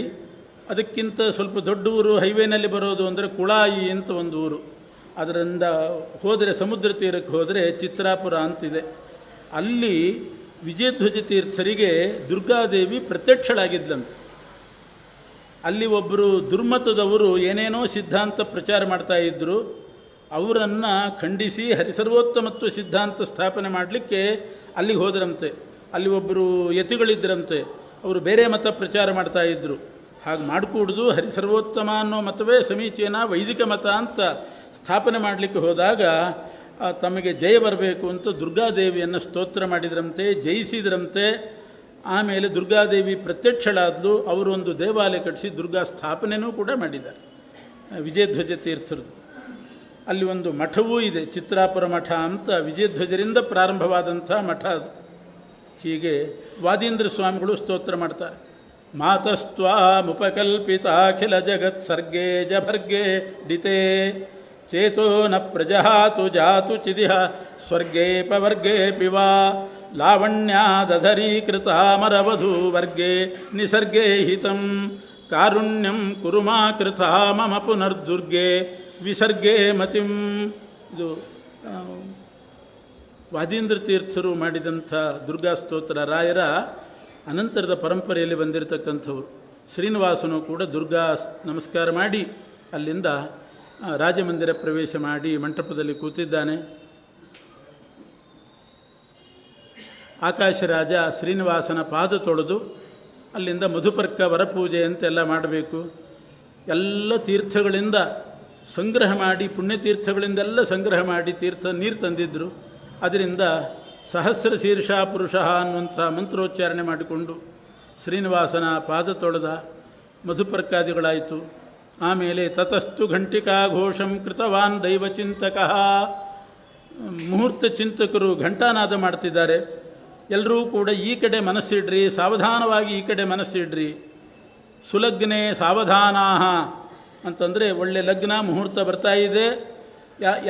[SPEAKER 1] ಅದಕ್ಕಿಂತ ಸ್ವಲ್ಪ ದೊಡ್ಡ ಊರು ಹೈವೇನಲ್ಲಿ ಬರೋದು ಅಂದರೆ ಕುಳಾಯಿ ಅಂತ ಒಂದು ಊರು. ಅದರಿಂದ ಹೋದರೆ ಸಮುದ್ರ ತೀರಕ್ಕೆ ಹೋದರೆ ಚಿತ್ರಾಪುರ ಅಂತಿದೆ. ಅಲ್ಲಿ ವಿಜಯಧ್ವಜ ತೀರ್ಥರಿಗೆ ದುರ್ಗಾದೇವಿ ಪ್ರತ್ಯಕ್ಷಳಾಗಿದ್ದಂತೆ. ಅಲ್ಲಿ ಒಬ್ಬರು ದುರ್ಮತದವರು ಏನೇನೋ ಸಿದ್ಧಾಂತ ಪ್ರಚಾರ ಮಾಡ್ತಾಯಿದ್ರು. ಅವರನ್ನು ಖಂಡಿಸಿ ಹರಿಸರ್ವೋತ್ತಮತ್ವ ಸಿದ್ಧಾಂತ ಸ್ಥಾಪನೆ ಮಾಡಲಿಕ್ಕೆ ಅಲ್ಲಿಗೆ ಹೋದ್ರಂತೆ. ಅಲ್ಲಿ ಒಬ್ಬರು ಯತಿಗಳಿದ್ದರಂತೆ, ಅವರು ಬೇರೆ ಮತ ಪ್ರಚಾರ ಮಾಡ್ತಾಯಿದ್ರು. ಹಾಗೆ ಮಾಡಿಕೂಡ್ದು, ಹರಿಸರ್ವೋತ್ತಮ ಅನ್ನೋ ಮತವೇ ಸಮೀಚೀನ, ವೈದಿಕ ಮತ ಅಂತ ಸ್ಥಾಪನೆ ಮಾಡಲಿಕ್ಕೆ ಹೋದಾಗ ತಮಗೆ ಜಯ ಬರಬೇಕು ಅಂತ ದುರ್ಗಾದೇವಿಯನ್ನು ಸ್ತೋತ್ರ ಮಾಡಿದ್ರಂತೆ, ಜಯಿಸಿದ್ರಂತೆ. ಆಮೇಲೆ ದುರ್ಗಾದೇವಿ ಪ್ರತ್ಯಕ್ಷಳಾದಲು. ಅವರು ಒಂದು ದೇವಾಲಯ ಕಟ್ಟಿಸಿ ದುರ್ಗಾ ಸ್ಥಾಪನೆಯೂ ಕೂಡ ಮಾಡಿದ್ದಾರೆ ವಿಜಯಧ್ವಜ ತೀರ್ಥರು. ಅಲ್ಲಿ ಒಂದು ಮಠವೂ ಇದೆ, ಚಿತ್ರಾಪುರ ಮಠ ಅಂತ, ವಿಜಯಧ್ವಜರಿಂದ ಪ್ರಾರಂಭವಾದಂಥ ಮಠ ಅದು. ಹೀಗೆ ವಾದೀಂದ್ರ ಸ್ವಾಮಿಗಳು ಸ್ತೋತ್ರ ಮಾಡ್ತಾರೆ. ಮಾತಸ್ತ್ವಾಮುಪಕಲ್ಪಿತಾಖಿಲ ಜಗತ್ ಸರ್ಗೇ ಜಭರ್ಗೇ ಡಿತೆ ಚೇತೋ ನ ಪ್ರಜಹಾತು ಜಾತು ಚಿದಿಹ ಸ್ವರ್ಗೇ ಪವರ್ಗೇ ಪಿವಾ ಲಾವಣ್ಯಾದಧರೀಕೃತಾಮರವಧೂ ವರ್ಗೇ ನಿಸರ್ಗೇ ಹಿತಂ ಕಾರುಣ್ಯಂ ಕುರುಮಾ ಕೃತಾ ಮಮ ಪುನರ್ದುರ್ಗೆ ವಿಸರ್ಗೇ ಮತಿಂ. ಇದು ವಾದೀಂದ್ರ ತೀರ್ಥರು ಮಾಡಿದಂಥ ದುರ್ಗಾ ಸ್ತೋತ್ರ ರಾಯರ ಅನಂತರದ ಪರಂಪರೆಯಲ್ಲಿ ಬಂದಿರತಕ್ಕಂಥವ್ರು. ಶ್ರೀನಿವಾಸನು ಕೂಡ ದುರ್ಗಾ ನಮಸ್ಕಾರ ಮಾಡಿ ಅಲ್ಲಿಂದ ರಾಜಮಂದಿರ ಪ್ರವೇಶ ಮಾಡಿ ಮಂಟಪದಲ್ಲಿ ಕೂತಿದ್ದಾನೆ. ಆಕಾಶರಾಜ ಶ್ರೀನಿವಾಸನ ಪಾದ ತೊಳೆದು ಅಲ್ಲಿಂದ ಮಧುಪರ್ಕ ವರಪೂಜೆ ಅಂತೆಲ್ಲ ಮಾಡಬೇಕು. ಎಲ್ಲ ತೀರ್ಥಗಳಿಂದ ಸಂಗ್ರಹ ಮಾಡಿ, ಪುಣ್ಯತೀರ್ಥಗಳಿಂದೆಲ್ಲ ಸಂಗ್ರಹ ಮಾಡಿ ನೀರು ತಂದಿದ್ದರು. ಅದರಿಂದ ಸಹಸ್ರ ಶೀರ್ಷ ಪುರುಷ ಅನ್ನುವಂಥ ಮಂತ್ರೋಚ್ಚಾರಣೆ ಮಾಡಿಕೊಂಡು ಶ್ರೀನಿವಾಸನ ಪಾದ ತೊಳೆದ. ಮಧುಪರ್ಕಾದಿಗಳಾಯಿತು. ಆಮೇಲೆ ತತಸ್ತು ಘಂಟಿಕಾಘೋಷಂ ಕೃತವಾನ್ ದೈವಚಿಂತಕಃ. ಮುಹೂರ್ತ ಚಿಂತಕರು ಘಂಟಾನಾದ ಮಾಡ್ತಿದ್ದಾರೆ. ಎಲ್ಲರೂ ಕೂಡ ಈ ಕಡೆ ಮನಸ್ಸಿಡ್ರಿ, ಸಾವಧಾನವಾಗಿ ಈ ಕಡೆ ಮನಸ್ಸಿಡ್ರಿ. ಸುಲಗ್ನೆ ಸಾವಧಾನಾಹ ಅಂತಂದರೆ ಒಳ್ಳೆ ಲಗ್ನ ಮುಹೂರ್ತ ಬರ್ತಾ ಇದೆ,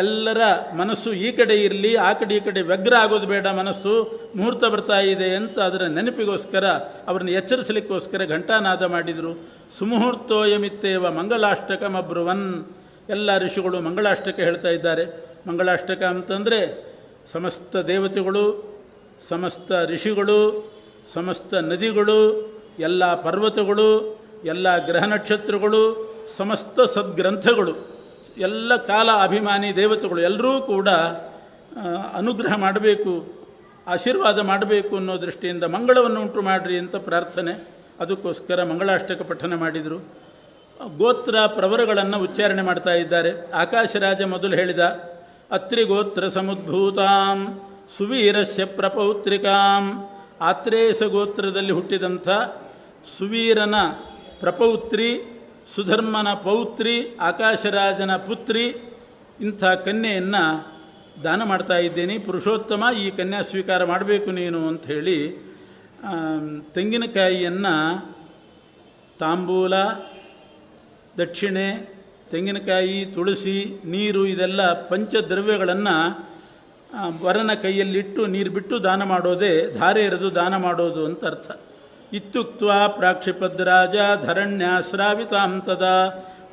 [SPEAKER 1] ಎಲ್ಲರ ಮನಸ್ಸು ಈ ಕಡೆ ಇರಲಿ, ಆ ಕಡೆ ಈ ಕಡೆ ವ್ಯಗ್ರ ಆಗೋದು ಬೇಡ, ಮನಸ್ಸು ಮುಹೂರ್ತ ಬರ್ತಾ ಇದೆ ಅಂತ ಅದರ ನೆನಪಿಗೋಸ್ಕರ ಅವರನ್ನು ಎಚ್ಚರಿಸಲಿಕ್ಕೋಸ್ಕರ ಘಂಟಾನಾದ ಮಾಡಿದರು. ಸುಮುಹೂರ್ತೋಯಮಿತ್ತೇವ ಮಂಗಲಾಷ್ಟಕಮಬ್ರುವನ್. ಎಲ್ಲ ಋಷಿಗಳು ಮಂಗಳಾಷ್ಟಕ ಹೇಳ್ತಾ ಇದ್ದಾರೆ. ಮಂಗಳಾಷ್ಟಕ ಅಂತಂದರೆ ಸಮಸ್ತ ದೇವತೆಗಳು, ಸಮಸ್ತ ಋಷಿಗಳು, ಸಮಸ್ತ ನದಿಗಳು, ಎಲ್ಲ ಪರ್ವತಗಳು, ಎಲ್ಲ ಗ್ರಹ ನಕ್ಷತ್ರಗಳು ಸಮಸ್ತ ಸದ್ಗ್ರಂಥಗಳು, ಎಲ್ಲ ಕಾಲ ಅಭಿಮಾನಿ ದೇವತೆಗಳು ಎಲ್ಲರೂ ಕೂಡ ಅನುಗ್ರಹ ಮಾಡಬೇಕು, ಆಶೀರ್ವಾದ ಮಾಡಬೇಕು ಅನ್ನೋ ದೃಷ್ಟಿಯಿಂದ ಮಂಗಳವನ್ನು ಉಂಟು ಮಾಡಿರಿ ಅಂತ ಪ್ರಾರ್ಥನೆ. ಅದಕ್ಕೋಸ್ಕರ ಮಂಗಳಾಷ್ಟಕ ಪಠನ ಮಾಡಿದರು. ಗೋತ್ರ ಪ್ರವರಗಳನ್ನು ಉಚ್ಚಾರಣೆ ಮಾಡ್ತಾ ಇದ್ದಾರೆ. ಆಕಾಶರಾಜ ಮೊದಲು ಹೇಳಿದ ಅತ್ರಿಗೋತ್ರ ಸಮುದ್ಭೂತಾಂ ಸುವೀರಸ್ಯ ಪ್ರಪೌತ್ರಿಕಾಂ. ಆತ್ರೇಯಸ ಗೋತ್ರದಲ್ಲಿ ಹುಟ್ಟಿದಂಥ ಸುವೀರನ ಪ್ರಪೌತ್ರಿ, ಸುಧರ್ಮನ ಪೌತ್ರಿ, ಆಕಾಶರಾಜನ ಪುತ್ರಿ, ಇಂಥ ಕನ್ಯೆಯನ್ನು ದಾನ ಮಾಡ್ತಾ ಇದ್ದೇನೆ. ಪುರುಷೋತ್ತಮ, ಈ ಕನ್ಯಾ ಸ್ವೀಕಾರ ಮಾಡಬೇಕು ನೀನು ಅಂಥೇಳಿ ತೆಂಗಿನಕಾಯಿಯನ್ನು, ತಾಂಬೂಲ, ದಕ್ಷಿಣೆ, ತೆಂಗಿನಕಾಯಿ, ತುಳಸಿ, ನೀರು, ಇದೆಲ್ಲ ಪಂಚದ್ರವ್ಯಗಳನ್ನು ವರನ ಕೈಯಲ್ಲಿಟ್ಟು ನೀರು ಬಿಟ್ಟು ದಾನ ಮಾಡೋದೇ ಧಾರೆ ಎರೆದು ದಾನ ಮಾಡೋದು ಅಂತ ಅರ್ಥ. ಇತ್ಯುಕ್ತ್ವಾ ಪ್ರಾಕ್ಷಿಪದ್ರಾಜ ಧರಣ್ಯಾಶ್ರಾವಿತಾಂ ತದಾ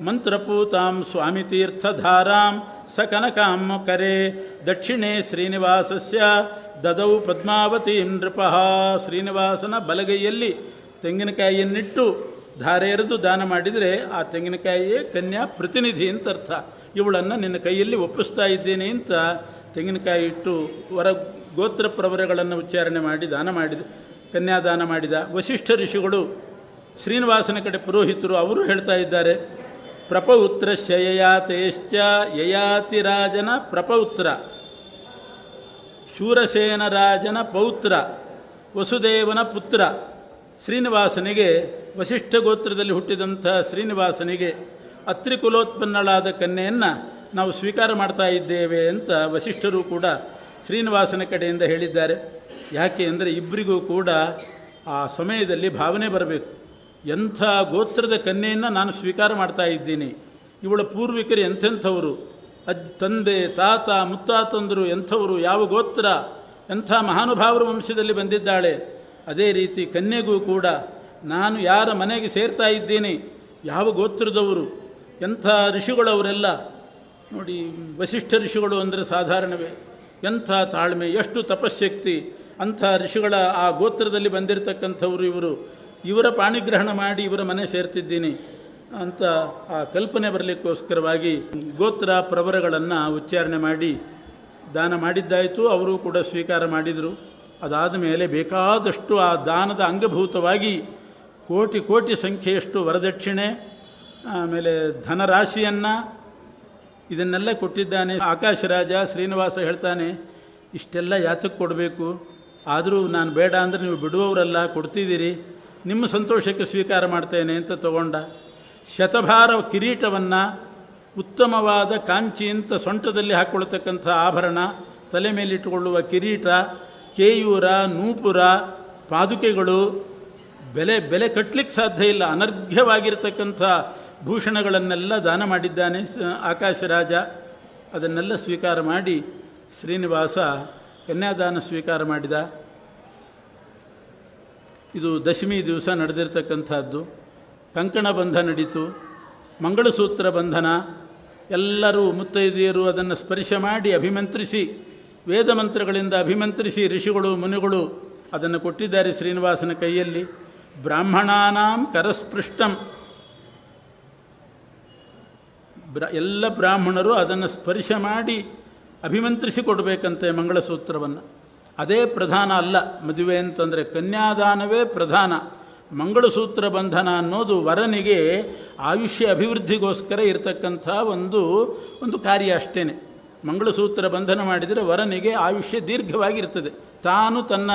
[SPEAKER 1] ಮಂತ್ರಪೂತಾಂ ಸ್ವಾಮಿತೀರ್ಥಧಾರಾಂ ಸ ಕನಕಾಂ ಕರೆ ದಕ್ಷಿಣೆ ಶ್ರೀನಿವಾಸಸ್ಯ ದದೌ ಪದ್ಮಾವತೀಂ ನೃಪಃ. ಶ್ರೀನಿವಾಸನ ಬಲಗೈಯಲ್ಲಿ ತೆಂಗಿನಕಾಯಿಯನ್ನಿಟ್ಟು ಧಾರೆ ಎರೆದು ದಾನ ಮಾಡಿದರೆ ಆ ತೆಂಗಿನಕಾಯಿಯೇ ಕನ್ಯಾ ಪ್ರತಿನಿಧಿ ಅಂತ ಅರ್ಥ. ಇವಳನ್ನು ನಿನ್ನ ಕೈಯಲ್ಲಿ ಒಪ್ಪಿಸ್ತಾ ಇದ್ದೇನೆ ಅಂತ ತೆಂಗಿನಕಾಯಿ ಇಟ್ಟು ವರ ಗೋತ್ರ ಪ್ರವರಗಳನ್ನು ಉಚ್ಚಾರಣೆ ಮಾಡಿ ದಾನ ಮಾಡಿದ, ಕನ್ಯಾದಾನ ಮಾಡಿದ. ವಸಿಷ್ಠ ಋಷಿಗಳು ಶ್ರೀನಿವಾಸನ ಕಡೆ ಪುರೋಹಿತರು, ಅವರು ಹೇಳ್ತಾ ಇದ್ದಾರೆ ಪ್ರಪೌತ್ರಸ್ಯ ಯಯಾತೇಶ್ಚ. ಯಯಾತಿರಾಜನ ಪ್ರಪೌತ್ರ, ಶೂರಸೇನ ರಾಜನ ಪೌತ್ರ, ವಸುದೇವನ ಪುತ್ರ. ಶ್ರೀನಿವಾಸನಿಗೆ, ವಸಿಷ್ಠ ಗೋತ್ರದಲ್ಲಿ ಹುಟ್ಟಿದಂಥ ಶ್ರೀನಿವಾಸನಿಗೆ ಅತ್ರಿಕುಲೋತ್ಪನ್ನಳಾದ ಕನ್ಯೆಯನ್ನು ನಾವು ಸ್ವೀಕಾರ ಮಾಡ್ತಾ ಇದ್ದೇವೆ ಅಂತ ವಸಿಷ್ಠರು ಕೂಡ ಶ್ರೀನಿವಾಸನ ಕಡೆಯಿಂದ ಹೇಳಿದ್ದಾರೆ. ಯಾಕೆ ಅಂದರೆ ಇಬ್ಬರಿಗೂ ಕೂಡ ಆ ಸಮಯದಲ್ಲಿ ಭಾವನೆ ಬರಬೇಕು, ಎಂಥ ಗೋತ್ರದ ಕನ್ಯೆಯನ್ನು ನಾನು ಸ್ವೀಕಾರ ಮಾಡ್ತಾ ಇದ್ದೀನಿ, ಇವಳ ಪೂರ್ವಿಕರು ಎಂಥೆಂಥವರು, ತಂದೆ ತಾತ ಮುತ್ತಾತಂದರು ಎಂಥವರು, ಯಾವ ಗೋತ್ರ, ಎಂಥ ಮಹಾನುಭಾವರ ವಂಶದಲ್ಲಿ ಬಂದಿದ್ದಾಳೆ. ಅದೇ ರೀತಿ ಕನ್ಯೆಗೂ ಕೂಡ ನಾನು ಯಾರ ಮನೆಗೆ ಸೇರ್ತಾ ಇದ್ದೀನಿ, ಯಾವ ಗೋತ್ರದವರು, ಎಂಥ ಋಷಿಗಳವರೆಲ್ಲ ನೋಡಿ. ವಸಿಷ್ಠ ಋಷಿಗಳು ಅಂದರೆ ಸಾಧಾರಣವೇ, ಎಂಥ ತಾಳ್ಮೆ, ಎಷ್ಟು ತಪಶ್ಶಕ್ತಿ, ಅಂಥ ಋಷಿಗಳ ಆ ಗೋತ್ರದಲ್ಲಿ ಬಂದಿರತಕ್ಕಂಥವರು ಇವರು, ಇವರ ಪಾಣಿಗ್ರಹಣ ಮಾಡಿ ಇವರ ಮನೆ ಸೇರ್ತಿದ್ದೀನಿ ಅಂತ ಆ ಕಲ್ಪನೆ ಬರಲಿಕ್ಕೋಸ್ಕರವಾಗಿ ಗೋತ್ರ ಪ್ರವರಗಳನ್ನು ಉಚ್ಚಾರಣೆ ಮಾಡಿ ದಾನ ಮಾಡಿದ್ದಾಯಿತು. ಅವರು ಕೂಡ ಸ್ವೀಕಾರ ಮಾಡಿದರು. ಅದಾದ ಮೇಲೆ ಬೇಕಾದಷ್ಟು ಆ ದಾನದ ಅಂಗಭೂತವಾಗಿ ಕೋಟಿ ಕೋಟಿ ಸಂಖ್ಯೆಯಷ್ಟು ವರದಕ್ಷಿಣೆ, ಆಮೇಲೆ ಧನರಾಶಿಯನ್ನು, ಇದನ್ನೆಲ್ಲ ಕೊಟ್ಟಿದ್ದಾನೆ. ಆಕಾಶರಾಜ ಶ್ರೀನಿವಾಸ ಹೇಳ್ತಾನೆ, ಇಷ್ಟೆಲ್ಲ ಯಾತಕ್ಕೆ ಕೊಡಬೇಕು, ಆದರೂ ನಾನು ಬೇಡ ಅಂದರೆ ನೀವು ಬಿಡುವವರೆಲ್ಲ, ಕೊಡ್ತಿದ್ದೀರಿ, ನಿಮ್ಮ ಸಂತೋಷಕ್ಕೆ ಸ್ವೀಕಾರ ಮಾಡ್ತೇನೆ ಅಂತ ತಗೊಂಡ. ಶತಭಾರ ಕಿರೀಟವನ್ನು, ಉತ್ತಮವಾದ ಕಾಂಚಿ ಅಂತ ಸೊಂಟದಲ್ಲಿ ಹಾಕ್ಕೊಳ್ತಕ್ಕಂಥ ಆಭರಣ, ತಲೆ ಮೇಲಿಟ್ಟುಕೊಳ್ಳುವ ಕಿರೀಟ, ಕೇಯೂರ, ನೂಪುರ, ಪಾದುಕೆಗಳು, ಬೆಲೆ ಕಟ್ಟಲಿಕ್ಕೆ ಸಾಧ್ಯ ಇಲ್ಲ, ಅನರ್ಘ್ಯವಾಗಿರ್ತಕ್ಕಂಥ ಭೂಷಣಗಳನ್ನೆಲ್ಲ ದಾನ ಮಾಡಿದ್ದಾನೆ ಆಕಾಶರಾಜ. ಅದನ್ನೆಲ್ಲ ಸ್ವೀಕಾರ ಮಾಡಿ ಶ್ರೀನಿವಾಸ ಕನ್ಯಾದಾನ ಸ್ವೀಕಾರ ಮಾಡಿದ. ಇದು ದಶಮಿ ದಿವಸ ನಡೆದಿರ್ತಕ್ಕಂಥದ್ದು. ಕಂಕಣ ಬಂಧ ನಡೀತು, ಮಂಗಳಸೂತ್ರ ಬಂಧನ. ಎಲ್ಲರೂ ಮುತ್ತೈದೆಯರು ಅದನ್ನು ಸ್ಪರ್ಶ ಮಾಡಿ ಅಭಿಮಂತ್ರಿಸಿ, ವೇದ ಮಂತ್ರಗಳಿಂದ ಅಭಿಮಂತ್ರಿಸಿ ಋಷಿಗಳು ಮುನಿಗಳು ಅದನ್ನು ಕೊಟ್ಟಿದ್ದಾರೆ ಶ್ರೀನಿವಾಸನ ಕೈಯಲ್ಲಿ. ಬ್ರಾಹ್ಮಣಾನಾಂ ಕರಸ್ಪೃಷ್ಟಂ, ಎಲ್ಲ ಬ್ರಾಹ್ಮಣರು ಅದನ್ನು ಸ್ಪರ್ಶ ಮಾಡಿ ಅಭಿಮಂತ್ರಿಸಿ ಕೊಡಬೇಕಂತೆ ಮಂಗಳಸೂತ್ರವನ್ನು. ಅದೇ ಪ್ರಧಾನ ಅಲ್ಲ ಮದುವೆ ಅಂತಂದರೆ, ಕನ್ಯಾದಾನವೇ ಪ್ರಧಾನ. ಮಂಗಳಸೂತ್ರ ಬಂಧನ ಅನ್ನೋದು ವರನಿಗೆ ಆಯುಷ್ಯ ಅಭಿವೃದ್ಧಿಗೋಸ್ಕರ ಇರತಕ್ಕಂಥ ಒಂದು ಕಾರ್ಯ ಅಷ್ಟೇ. ಮಂಗಳಸೂತ್ರ ಬಂಧನ ಮಾಡಿದರೆ ವರನಿಗೆ ಆಯುಷ್ಯ ದೀರ್ಘವಾಗಿರ್ತದೆ. ತಾನು ತನ್ನ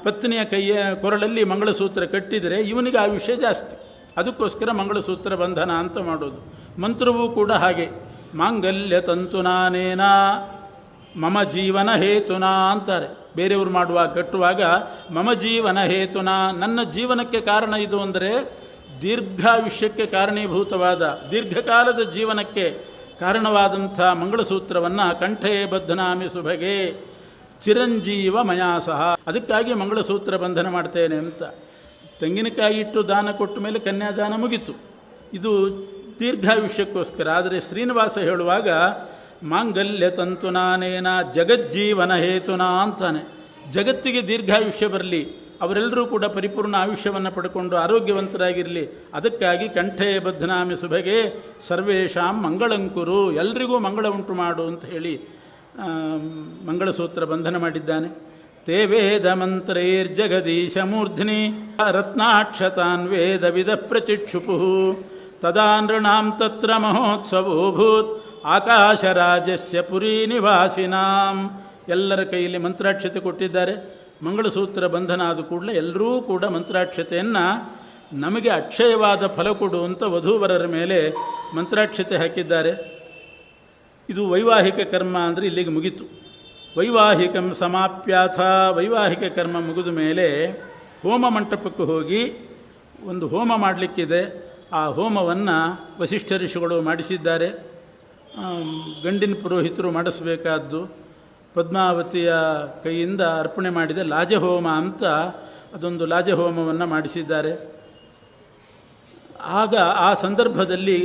[SPEAKER 1] ಪತ್ನಿಯ ಕೈಯ ಕೊರಳಲ್ಲಿ ಮಂಗಳಸೂತ್ರ ಕಟ್ಟಿದರೆ ಇವನಿಗೆ ಆಯುಷ್ಯ ಜಾಸ್ತಿ. ಅದಕ್ಕೋಸ್ಕರ ಮಂಗಳಸೂತ್ರ ಬಂಧನ ಅಂತ ಮಾಡೋದು. ಮಂತ್ರವೂ ಕೂಡ ಹಾಗೆ, ಮಾಂಗಲ್ಯ ತಂತುನಾನೇನ ಮಮ ಜೀವನ ಹೇತುನಾ ಅಂತಾರೆ. ಬೇರೆಯವರು ಕಟ್ಟುವಾಗ ಮಮ ಜೀವನ ಹೇತುನಾ, ನನ್ನ ಜೀವನಕ್ಕೆ ಕಾರಣ ಇದು ಅಂದರೆ ದೀರ್ಘಾಯುಷ್ಯಕ್ಕೆ ಕಾರಣೀಭೂತವಾದ, ದೀರ್ಘಕಾಲದ ಜೀವನಕ್ಕೆ ಕಾರಣವಾದಂಥ ಮಂಗಳಸೂತ್ರವನ್ನು ಕಂಠೇ ಬದ್ಧನಾಮಿ ಸುಭಗೆ ಚಿರಂಜೀವ ಮಯಾ ಸಹ, ಅದಕ್ಕಾಗಿ ಮಂಗಳಸೂತ್ರ ಬಂಧನ ಮಾಡ್ತೇನೆ ಅಂತ. ತೆಂಗಿನಕಾಯಿ ಇಟ್ಟು ದಾನ ಕೊಟ್ಟ ಮೇಲೆ ಕನ್ಯಾದಾನ ಮುಗಿತು. ಇದು ದೀರ್ಘಾಯುಷ್ಯಕ್ಕೋಸ್ಕರ. ಆದರೆ ಶ್ರೀನಿವಾಸ ಹೇಳುವಾಗ ಮಾಂಗಲ್ಯ ತಂತುನಾನೇನ ಜಗಜ್ಜೀವನ ಹೇತುನಾ ಅಂತಾನೆ. ಜಗತ್ತಿಗೆ ದೀರ್ಘಾಯುಷ್ಯ ಬರಲಿ, ಅವರೆಲ್ಲರೂ ಕೂಡ ಪರಿಪೂರ್ಣ ಆಯುಷ್ಯವನ್ನು ಪಡ್ಕೊಂಡು ಆರೋಗ್ಯವಂತರಾಗಿರಲಿ. ಅದಕ್ಕಾಗಿ ಕಂಠೇ ಬದ್ಧನಾಮಿ ಸುಭಗೆ ಸರ್ವೇಷಾಂ ಮಂಗಳಂಕುರು, ಎಲ್ರಿಗೂ ಮಂಗಳ ಉಂಟು ಮಾಡು ಅಂತ ಹೇಳಿ ಮಂಗಳಸೂತ್ರ ಬಂಧನ ಮಾಡಿದ್ದಾನೆ. ತೇ ವೇದ ಮಂತ್ರೈರ್ಜಗದೀಶ ಮೂರ್ಧ್ನಿ ರತ್ನಾಕ್ಷತಾನ್ ವೇದ ವಿದ ಪ್ರಚಿಕ್ಷುಪು ತದಾ ನೃಣಾಂ ತತ್ರ ಮಹೋತ್ಸವೋಭೂತ್ ಆಕಾಶರಾಜಸ್ಯ ಪುರಿ ನಿವಾಸಿನಾಂ. ಎಲ್ಲರ ಕೈಯಲ್ಲಿ ಮಂತ್ರಾಕ್ಷತೆ ಕೊಟ್ಟಿದ್ದಾರೆ. ಮಂಗಳಸೂತ್ರ ಬಂಧನ ಆದ ಕೂಡಲೇ ಎಲ್ಲರೂ ಕೂಡ ಮಂತ್ರಾಕ್ಷತೆಯನ್ನು ನಮಗೆ ಅಕ್ಷಯವಾದ ಫಲ ಕೊಡು ಅಂತ ವಧೂವರರ ಮೇಲೆ ಮಂತ್ರಾಕ್ಷತೆ ಹಾಕಿದ್ದಾರೆ. ಇದು ವೈವಾಹಿಕ ಕರ್ಮ ಅಂದರೆ ಇಲ್ಲಿಗೆ ಮುಗಿತು. ವೈವಾಹಿಕಂ ಸಮಾಪ್ಯಾಥ, ವೈವಾಹಿಕ ಕರ್ಮ ಮುಗಿದ ಮೇಲೆ ಹೋಮ ಮಂಟಪಕ್ಕೆ ಹೋಗಿ ಒಂದು ಹೋಮ ಮಾಡಲಿಕ್ಕಿದೆ. ಆ ಹೋಮವನ್ನು ವಸಿಷ್ಠ ಋಷಿಗಳು ಮಾಡಿಸಿದ್ದಾರೆ. ಗಂಡಿನ ಪುರೋಹಿತರು ಮಾಡಿಸಬೇಕಾದ್ದು ಪದ್ಮಾವತಿಯ ಕೈಯಿಂದ ಅರ್ಪಣೆ ಮಾಡಿದ ಲಾಜಹೋಮ ಅಂತ ಅದೊಂದು ಲಾಜಹೋಮವನ್ನು ಮಾಡಿಸಿದ್ದಾರೆ. ಆಗ ಆ ಸಂದರ್ಭದಲ್ಲಿ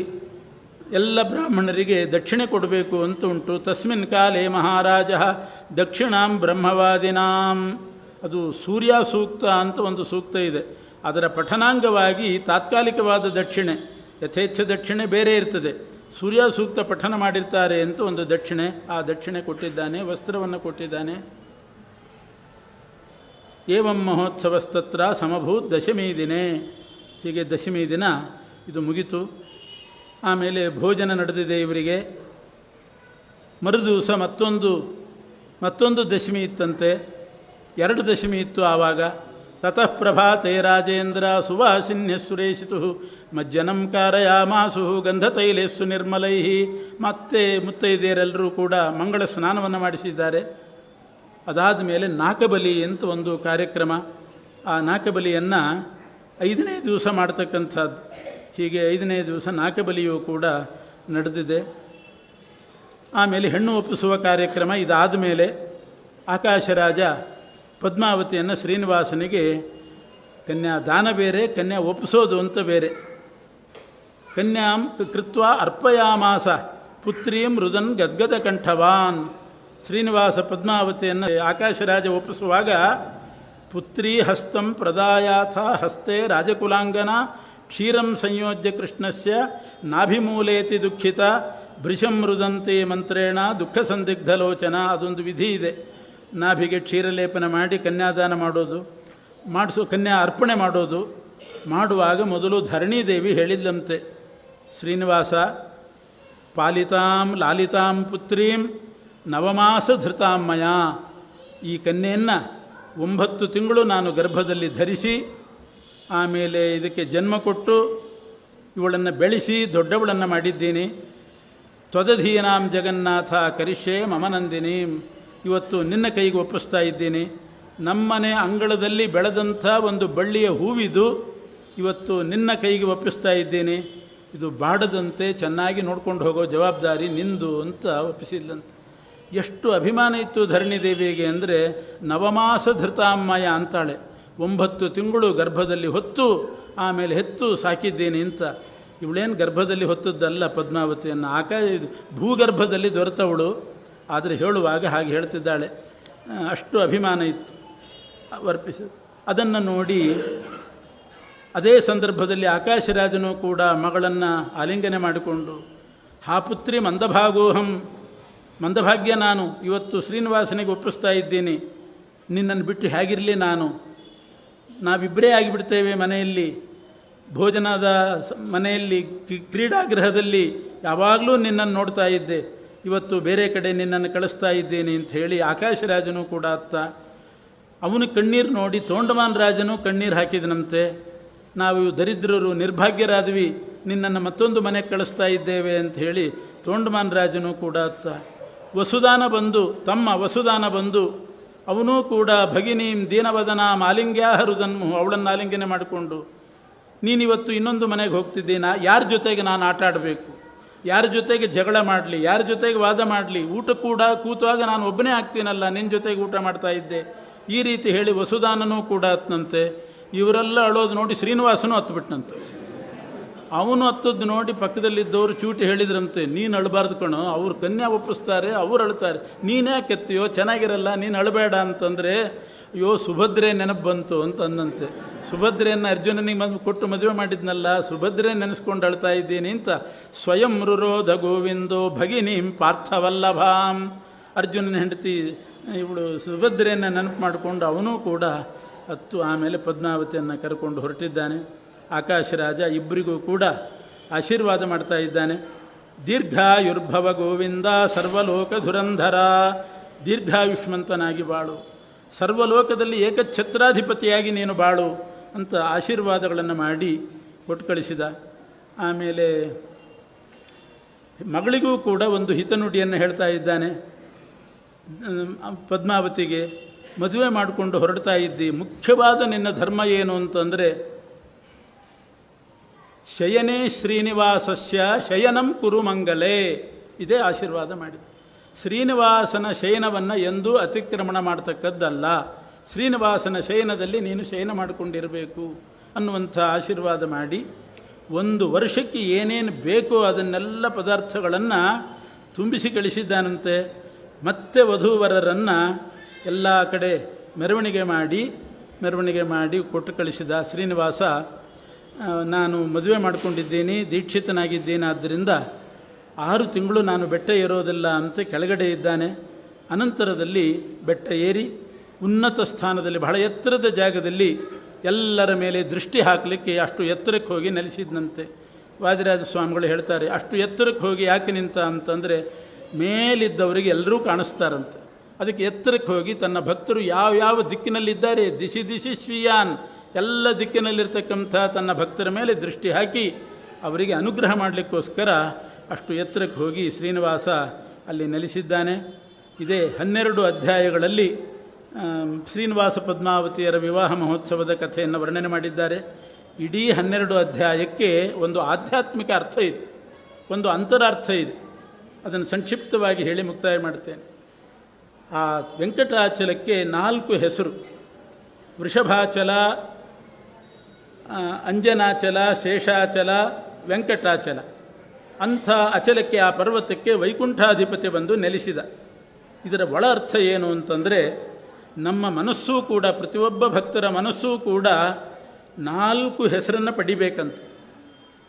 [SPEAKER 1] ಎಲ್ಲ ಬ್ರಾಹ್ಮಣರಿಗೆ ದಕ್ಷಿಣೆ ಕೊಡಬೇಕು ಅಂತ ಉಂಟು. ತಸ್ಮಿನ್ ಕಾಲೇ ಮಹಾರಾಜ ದಕ್ಷಿಣಾಂ ಬ್ರಹ್ಮವಾದಿನಾಂ, ಅದು ಸೂರ್ಯ ಸೂಕ್ತ ಅಂತ ಒಂದು ಸೂಕ್ತ ಇದೆ. ಅದರ ಪಠನಾಂಗವಾಗಿ ತಾತ್ಕಾಲಿಕವಾದ ದಕ್ಷಿಣೆ, ಯಥೇಚ್ಛ ದಕ್ಷಿಣೆ ಬೇರೆ ಇರ್ತದೆ. ಸೂರ್ಯ ಸೂಕ್ತ ಪಠನ ಮಾಡಿರ್ತಾರೆ ಅಂತ ಒಂದು ದಕ್ಷಿಣೆ, ಆ ದಕ್ಷಿಣೆ ಕೊಟ್ಟಿದ್ದಾನೆ, ವಸ್ತ್ರವನ್ನು ಕೊಟ್ಟಿದ್ದಾನೆ. ಏವಂ ಮಹೋತ್ಸವಸ್ತತ್ರ ಸಮಭೂತ್ ದಶಮೀ ದಿನೇ, ಹೀಗೆ ದಶಮಿ ದಿನ ಇದು ಮುಗಿತು. ಆಮೇಲೆ ಭೋಜನ ನಡೆದಿದೆ ಇವರಿಗೆ. ಮರುದಿವಸ ಮತ್ತೊಂದು ದಶಮಿ ಇತ್ತಂತೆ, 2 ದಶಮಿ ಇತ್ತು ಆವಾಗ. ತತಃ ಪ್ರಭಾತೆ ರಾಜೇಂದ್ರ ಸುವಾಸಿನ್ಯ ಸುರೇಶಿತು ಮಜ್ಜನಂ ಕಾರಯಾಮಾಸು ಗಂಧತೈಲೇಸ್ಸು ನಿರ್ಮಲೈ. ಮತ್ತೆ ಮುತ್ತೈದೆಯರೆಲ್ಲರೂ ಕೂಡ ಮಂಗಳ ಸ್ನಾನವನ್ನು ಮಾಡಿಸಿದ್ದಾರೆ. ಅದಾದ ಮೇಲೆ ನಾಕಬಲಿ ಅಂತ ಒಂದು ಕಾರ್ಯಕ್ರಮ. ಆ ನಾಕಬಲಿಯನ್ನು 5ನೇ ದಿವಸ ಮಾಡ್ತಕ್ಕಂಥದ್ದು. ಹೀಗೆ 5ನೇ ದಿವಸ ನಾಕಬಲಿಯೂ ಕೂಡ ನಡೆದಿದೆ. ಆಮೇಲೆ ಹೆಣ್ಣು ಒಪ್ಪಿಸುವ ಕಾರ್ಯಕ್ರಮ. ಇದಾದ ಮೇಲೆ ಆಕಾಶರಾಜ ಪದ್ಮಾವತಿಯನ್ನು ಶ್ರೀನಿವಾಸನಿಗೆ ಕನ್ಯಾ ದಾನ ಬೇರೆ, ಕನ್ಯಾ ಒಪ್ಪಿಸೋದು ಅಂತ ಬೇರೆ. ಕನ್ಯಾಂ ಕೃತ್ವ ಅರ್ಪಯಾಮಾಸ ಪುತ್ರೀಂ ರುದನ್ ಗದ್ಗದ ಕಂಠವಾನ್. ಶ್ರೀನಿವಾಸ ಪದ್ಮಾವತಿಯನ್ನು ಆಕಾಶರಾಜ ಒಪ್ಪಿಸುವಾಗ ಪುತ್ರೀ ಹಸ್ತಂ ಪ್ರದಾಯಾಥ ಹಸ್ತೆ ರಾಜಕುಲಾಂಗನ ಕ್ಷೀರಂ ಸಂಯೋಜ್ಯ ಕೃಷ್ಣಸ್ಯ ನಾಭಿಮೂಲೇತಿ ದುಃಖಿತ ಭೃಶಂ ರುದಂತೆ ಮಂತ್ರೇಣ ದುಃಖ ಸಂದಿಗ್ಧಲೋಚನ. ಅದೊಂದು ವಿಧಿ ಇದೆ. ನಾಭಿಗೆ ಕ್ಷೀರಲೇಪನ ಮಾಡಿ ಕನ್ಯಾದಾನ ಮಾಡೋದು, ಕನ್ಯಾ ಅರ್ಪಣೆ ಮಾಡೋದು. ಮಾಡುವಾಗ ಮೊದಲು ಧರಣಿದೇವಿ ಹೇಳಿದ್ಲಂತೆ, ಶ್ರೀನಿವಾಸ ಪಾಲಿತಾಂ ಲಾಲಿತಾಂ ಪುತ್ರೀಂ ನವಮಾಸ ಧೃತಾಂ ಮಯ. ಈ ಕನ್ಯೆಯನ್ನು 9 ತಿಂಗಳು ನಾನು ಗರ್ಭದಲ್ಲಿ ಧರಿಸಿ ಆಮೇಲೆ ಇದಕ್ಕೆ ಜನ್ಮ ಕೊಟ್ಟು ಇವಳನ್ನು ಬೆಳೆಸಿ ದೊಡ್ಡವಳನ್ನು ಮಾಡಿದ್ದೀನಿ. ತ್ವದಧೀನಾಂ ಜಗನ್ನಾಥ ಕರಿಷ್ಯೆ ಮಮನಂದಿನಿ. ಇವತ್ತು ನಿನ್ನ ಕೈಗೆ ಒಪ್ಪಿಸ್ತಾ ಇದ್ದೀನಿ. ನಮ್ಮನೆ ಅಂಗಳದಲ್ಲಿ ಬೆಳೆದಂಥ ಒಂದು ಬಳ್ಳಿಯ ಹೂವಿದು ಇವತ್ತು ನಿನ್ನ ಕೈಗೆ ಒಪ್ಪಿಸ್ತಾ ಇದ್ದೀನಿ. ಇದು ಬಾಡದಂತೆ ಚೆನ್ನಾಗಿ ನೋಡ್ಕೊಂಡು ಹೋಗೋ ಜವಾಬ್ದಾರಿ ನಿಂದು ಅಂತ ಒಪ್ಪಿಸಿಲ್ಲಂತೆ. ಎಷ್ಟು ಅಭಿಮಾನ ಇತ್ತು ಧರಣಿದೇವಿಗೆ ಅಂದರೆ, ನವಮಾಸ ಧೃತಾಮಯ ಅಂತಾಳೆ. 9 ತಿಂಗಳು ಗರ್ಭದಲ್ಲಿ ಹೊತ್ತು ಆಮೇಲೆ ಹೆತ್ತು ಸಾಕಿದ್ದೀನಿ ಅಂತ. ಇವಳೇನು ಗರ್ಭದಲ್ಲಿ ಹೊತ್ತದ್ದಲ್ಲ ಪದ್ಮಾವತಿಯನ್ನು, ಭೂಗರ್ಭದಲ್ಲಿ ದೊರೆತವಳು. ಆದರೆ ಹೇಳುವಾಗ ಹಾಗೆ ಹೇಳ್ತಿದ್ದಾಳೆ. ಅಷ್ಟು ಅಭಿಮಾನ ಇತ್ತು ವರ್ಪಿಸಿ. ಅದನ್ನು ನೋಡಿ ಅದೇ ಸಂದರ್ಭದಲ್ಲಿ ಆಕಾಶರಾಜನು ಕೂಡ ಮಗಳನ್ನು ಆಲಿಂಗನೆ ಮಾಡಿಕೊಂಡು, ಹಾ ಪುತ್ರಿ ಮಂದಭಾಗೋಹಂ, ಮಂದಭಾಗ್ಯ ನಾನು, ಇವತ್ತು ಶ್ರೀನಿವಾಸನಿಗೆ ಒಪ್ಪಿಸ್ತಾ ಇದ್ದೀನಿ. ನಿನ್ನನ್ನು ಬಿಟ್ಟು ಹೇಗಿರಲಿ ನಾವಿಬ್ಬರೇ ಆಗಿಬಿಡ್ತೇವೆ ಮನೆಯಲ್ಲಿ, ಭೋಜನದ ಮನೆಯಲ್ಲಿ, ಕ್ರೀಡಾಗೃಹದಲ್ಲಿ ಯಾವಾಗಲೂ ನಿನ್ನನ್ನು ನೋಡ್ತಾ ಇದ್ದೆ. ಇವತ್ತು ಬೇರೆ ಕಡೆ ನಿನ್ನನ್ನು ಕಳಿಸ್ತಾ ಇದ್ದೀನಿ ಅಂತ ಹೇಳಿ ಆಕಾಶರಾಜನು ಕೂಡ ಅತ್ತ. ಅವನು ಕಣ್ಣೀರು ನೋಡಿ ತೋಂಡಮಾನ ರಾಜನು ಕಣ್ಣೀರು ಹಾಕಿದನಂತೆ. ನಾವು ದರಿದ್ರರು ನಿರ್ಭಾಗ್ಯರಾದ್ವಿ, ನಿನ್ನನ್ನು ಮತ್ತೊಂದು ಮನೆಗೆ ಕಳಿಸ್ತಾ ಇದ್ದೇವೆ ಅಂತ ಹೇಳಿ ತೋಂಡಮಾನ ರಾಜನು ಕೂಡ ಅತ್ತ. ವಸುದಾನ ಬಂದು, ತಮ್ಮ ವಸುದಾನ ಬಂದು ಅವನೂ ಕೂಡ ಭಗಿನೀಂ ದೀನವದನ ಮಾಲಿಂಗ್ಯಾಹರುದನ್ಮು, ಅವಳನ್ನು ಆಲಿಂಗನೆ ಮಾಡಿಕೊಂಡು, ನೀನಿವತ್ತು ಇನ್ನೊಂದು ಮನೆಗೆ ಹೋಗ್ತಿದ್ದೀನಾ, ಯಾರ ಜೊತೆಗೆ ನಾನು ಆಟ ಆಡಬೇಕು, ಯಾರ ಜೊತೆಗೆ ಜಗಳ ಮಾಡಲಿ, ಯಾರ ಜೊತೆಗೆ ವಾದ ಮಾಡಲಿ, ಊಟ ಕೂಡ ಕೂತಾಗ ನಾನು ಒಬ್ಬನೇ ಆಗ್ತೀನಲ್ಲ, ನಿನ್ನ ಜೊತೆಗೆ ಊಟ ಮಾಡ್ತಾ ಇದ್ದೆ, ಈ ರೀತಿ ಹೇಳಿ ವಸುದಾನನೂ ಕೂಡ ಹತ್ತನಂತೆ. ಇವರೆಲ್ಲ ಅಳೋದು ನೋಡಿ ಶ್ರೀನಿವಾಸನೂ ಹತ್ಬಿಟ್ನಂತೆ. ಅವನು ಹತ್ತದ್ದು ನೋಡಿ ಪಕ್ಕದಲ್ಲಿದ್ದವರು ಚೂಟಿ ಹೇಳಿದ್ರಂತೆ, ನೀನು ಅಳಬಾರ್ದು ಕಣೋ, ಅವ್ರು ಕನ್ಯಾ ಒಪ್ಪಿಸ್ತಾರೆ, ಅವ್ರು ಅಳ್ತಾರೆ, ನೀನ್ಯಾಕೆ ಎತ್ತೀಯೋ, ಚೆನ್ನಾಗಿರಲ್ಲ, ನೀನು ಅಳಬೇಡ ಅಂತಂದರೆ, ಅಯ್ಯೋ ಸುಭದ್ರೆ ನೆನಪು ಬಂತು ಅಂತ ಅಂದಂತೆ. ಸುಭದ್ರೆಯನ್ನು ಅರ್ಜುನನಿಗೆ ಕೊಟ್ಟು ಮದುವೆ ಮಾಡಿದ್ನಲ್ಲ, ಸುಭದ್ರೆ ನೆನೆಸ್ಕೊಂಡು ಅಳ್ತಾ ಇದ್ದೀನಿ ಅಂತ. ಸ್ವಯಂ ರುರೋಧ ಗೋವಿಂದೋ ಭಗಿನೀಂ ಪಾರ್ಥವಲ್ಲಭಾಂ. ಅರ್ಜುನನ ಹೆಂಡತಿ ಇವಳು ಸುಭದ್ರೆಯನ್ನು ನೆನಪು ಮಾಡಿಕೊಂಡು ಅವನೂ ಕೂಡ ಹತ್ತು ಆಮೇಲೆ ಪದ್ಮಾವತಿಯನ್ನು ಕರ್ಕೊಂಡು ಹೊರಟಿದ್ದಾನೆ. ಆಕಾಶರಾಜ ಇಬ್ಬರಿಗೂ ಕೂಡ ಆಶೀರ್ವಾದ ಮಾಡ್ತಾ ಇದ್ದಾನೆ. ದೀರ್ಘಾಯುರ್ಭವ ಗೋವಿಂದ ಸರ್ವಲೋಕ ಧುರಂಧರ, ದೀರ್ಘಾಯುಷ್ಮಂತನಾಗಿ ಬಾಳು, ಸರ್ವಲೋಕದಲ್ಲಿ ಏಕಛತ್ರಾಧಿಪತಿಯಾಗಿ ನೀನು ಬಾಳು ಅಂತ ಆಶೀರ್ವಾದಗಳನ್ನು ಮಾಡಿ ಕೊಟ್ಟು ಕಳಿಸಿದ. ಆಮೇಲೆ ಮಗಳಿಗೂ ಕೂಡ ಒಂದು ಹಿತನುಡಿಯನ್ನು ಹೇಳ್ತಾ ಇದ್ದಾನೆ. ಪದ್ಮಾವತಿಗೆ ಮದುವೆ ಮಾಡಿಕೊಂಡು ಹೊರಡ್ತಾ ಇದ್ದಿ, ಮುಖ್ಯವಾದ ನಿನ್ನ ಧರ್ಮ ಏನು ಅಂತಂದರೆ ಶಯನೇ ಶ್ರೀನಿವಾಸಸ್ಯ ಶಯನಂ ಕುರು ಮಂಗಲೇ, ಇದೇ ಆಶೀರ್ವಾದ ಮಾಡಿದೆ. ಶ್ರೀನಿವಾಸನ ಶಯನವನ್ನು ಎಂದೂ ಅತಿಕ್ರಮಣ ಮಾಡ್ತಕ್ಕದ್ದಲ್ಲ, ಶ್ರೀನಿವಾಸನ ಶಯನದಲ್ಲಿ ನೀನು ಶಯನ ಮಾಡಿಕೊಂಡಿರಬೇಕು ಅನ್ನುವಂಥ ಆಶೀರ್ವಾದ ಮಾಡಿ, 1 ವರ್ಷಕ್ಕೆ ಏನೇನು ಬೇಕೋ ಅದನ್ನೆಲ್ಲ ಪದಾರ್ಥಗಳನ್ನು ತುಂಬಿಸಿ ಕಳಿಸಿದ್ದಾನಂತೆ. ಮತ್ತೆ ವಧೂವರರನ್ನು ಎಲ್ಲ ಕಡೆ ಮೆರವಣಿಗೆ ಮಾಡಿ ಕೊಟ್ಟು ಕಳಿಸಿದ. ಶ್ರೀನಿವಾಸ, ನಾನು ಮದುವೆ ಮಾಡಿಕೊಂಡಿದ್ದೀನಿ, ದೀಕ್ಷಿತನಾಗಿದ್ದೀನಿ, ಆದ್ದರಿಂದ 6 ತಿಂಗಳು ನಾನು ಬೆಟ್ಟ ಏರೋದಿಲ್ಲ ಅಂತ ಕೆಳಗಡೆ ಇದ್ದಾನೆ. ಅನಂತರದಲ್ಲಿ ಬೆಟ್ಟ ಏರಿ ಉನ್ನತ ಸ್ಥಾನದಲ್ಲಿ ಬಹಳ ಎತ್ತರದ ಜಾಗದಲ್ಲಿ ಎಲ್ಲರ ಮೇಲೆ ದೃಷ್ಟಿ ಹಾಕಲಿಕ್ಕೆ ಅಷ್ಟು ಎತ್ತರಕ್ಕೆ ಹೋಗಿ ನೆಲೆಸಿದ್ನಂತೆ. ವಾದಿರಾಜ ಸ್ವಾಮಿಗಳು ಹೇಳ್ತಾರೆ, ಅಷ್ಟು ಎತ್ತರಕ್ಕೆ ಹೋಗಿ ಯಾಕೆ ನಿಂತ ಅಂತಂದರೆ ಮೇಲಿದ್ದವರಿಗೆ ಎಲ್ಲರೂ ಕಾಣಿಸ್ತಾರಂತೆ. ಅದಕ್ಕೆ ಎತ್ತರಕ್ಕೆ ಹೋಗಿ ತನ್ನ ಭಕ್ತರು ಯಾವ್ಯಾವ ದಿಕ್ಕಿನಲ್ಲಿದ್ದಾರೆ, ದಿಶಿ ಸ್ವೀಯಾನ್, ಎಲ್ಲ ದಿಕ್ಕಿನಲ್ಲಿರ್ತಕ್ಕಂಥ ತನ್ನ ಭಕ್ತರ ಮೇಲೆ ದೃಷ್ಟಿ ಹಾಕಿ ಅವರಿಗೆ ಅನುಗ್ರಹ ಮಾಡಲಿಕ್ಕೋಸ್ಕರ ಅಷ್ಟು ಎತ್ತರಕ್ಕೆ ಹೋಗಿ ಶ್ರೀನಿವಾಸ ಅಲ್ಲಿ ನೆಲೆಸಿದ್ದಾನೆ. ಇದೇ 12 ಅಧ್ಯಾಯಗಳಲ್ಲಿ ಶ್ರೀನಿವಾಸ ಪದ್ಮಾವತಿಯರ ವಿವಾಹ ಮಹೋತ್ಸವದ ಕಥೆಯನ್ನು ವರ್ಣನೆ ಮಾಡಿದ್ದಾರೆ. ಇಡೀ 12 ಅಧ್ಯಾಯಕ್ಕೆ ಒಂದು ಆಧ್ಯಾತ್ಮಿಕ ಅರ್ಥ ಇದೆ, ಒಂದು ಅಂತರಾರ್ಥ ಇದೆ. ಅದನ್ನು ಸಂಕ್ಷಿಪ್ತವಾಗಿ ಹೇಳಿ ಮುಕ್ತಾಯ ಮಾಡ್ತೇನೆ. ಆ ವೆಂಕಟಾಚಲಕ್ಕೆ 4 ಹೆಸರು: ವೃಷಭಾಚಲ, ಅಂಜನಾಚಲ, ಶೇಷಾಚಲ, ವೆಂಕಟಾಚಲ. ಅಂಥ ಅಚಲಕ್ಕೆ, ಆ ಪರ್ವತಕ್ಕೆ ವೈಕುಂಠಾಧಿಪತಿ ಬಂದು ನೆಲೆಸಿದ. ಇದರ ಒಳ ಅರ್ಥ ಏನು ಅಂತಂದರೆ, ನಮ್ಮ ಮನಸ್ಸೂ ಕೂಡ, ಪ್ರತಿಯೊಬ್ಬ ಭಕ್ತರ ಮನಸ್ಸೂ ಕೂಡ 4 ಹೆಸರನ್ನು ಪಡಿಬೇಕಂತ.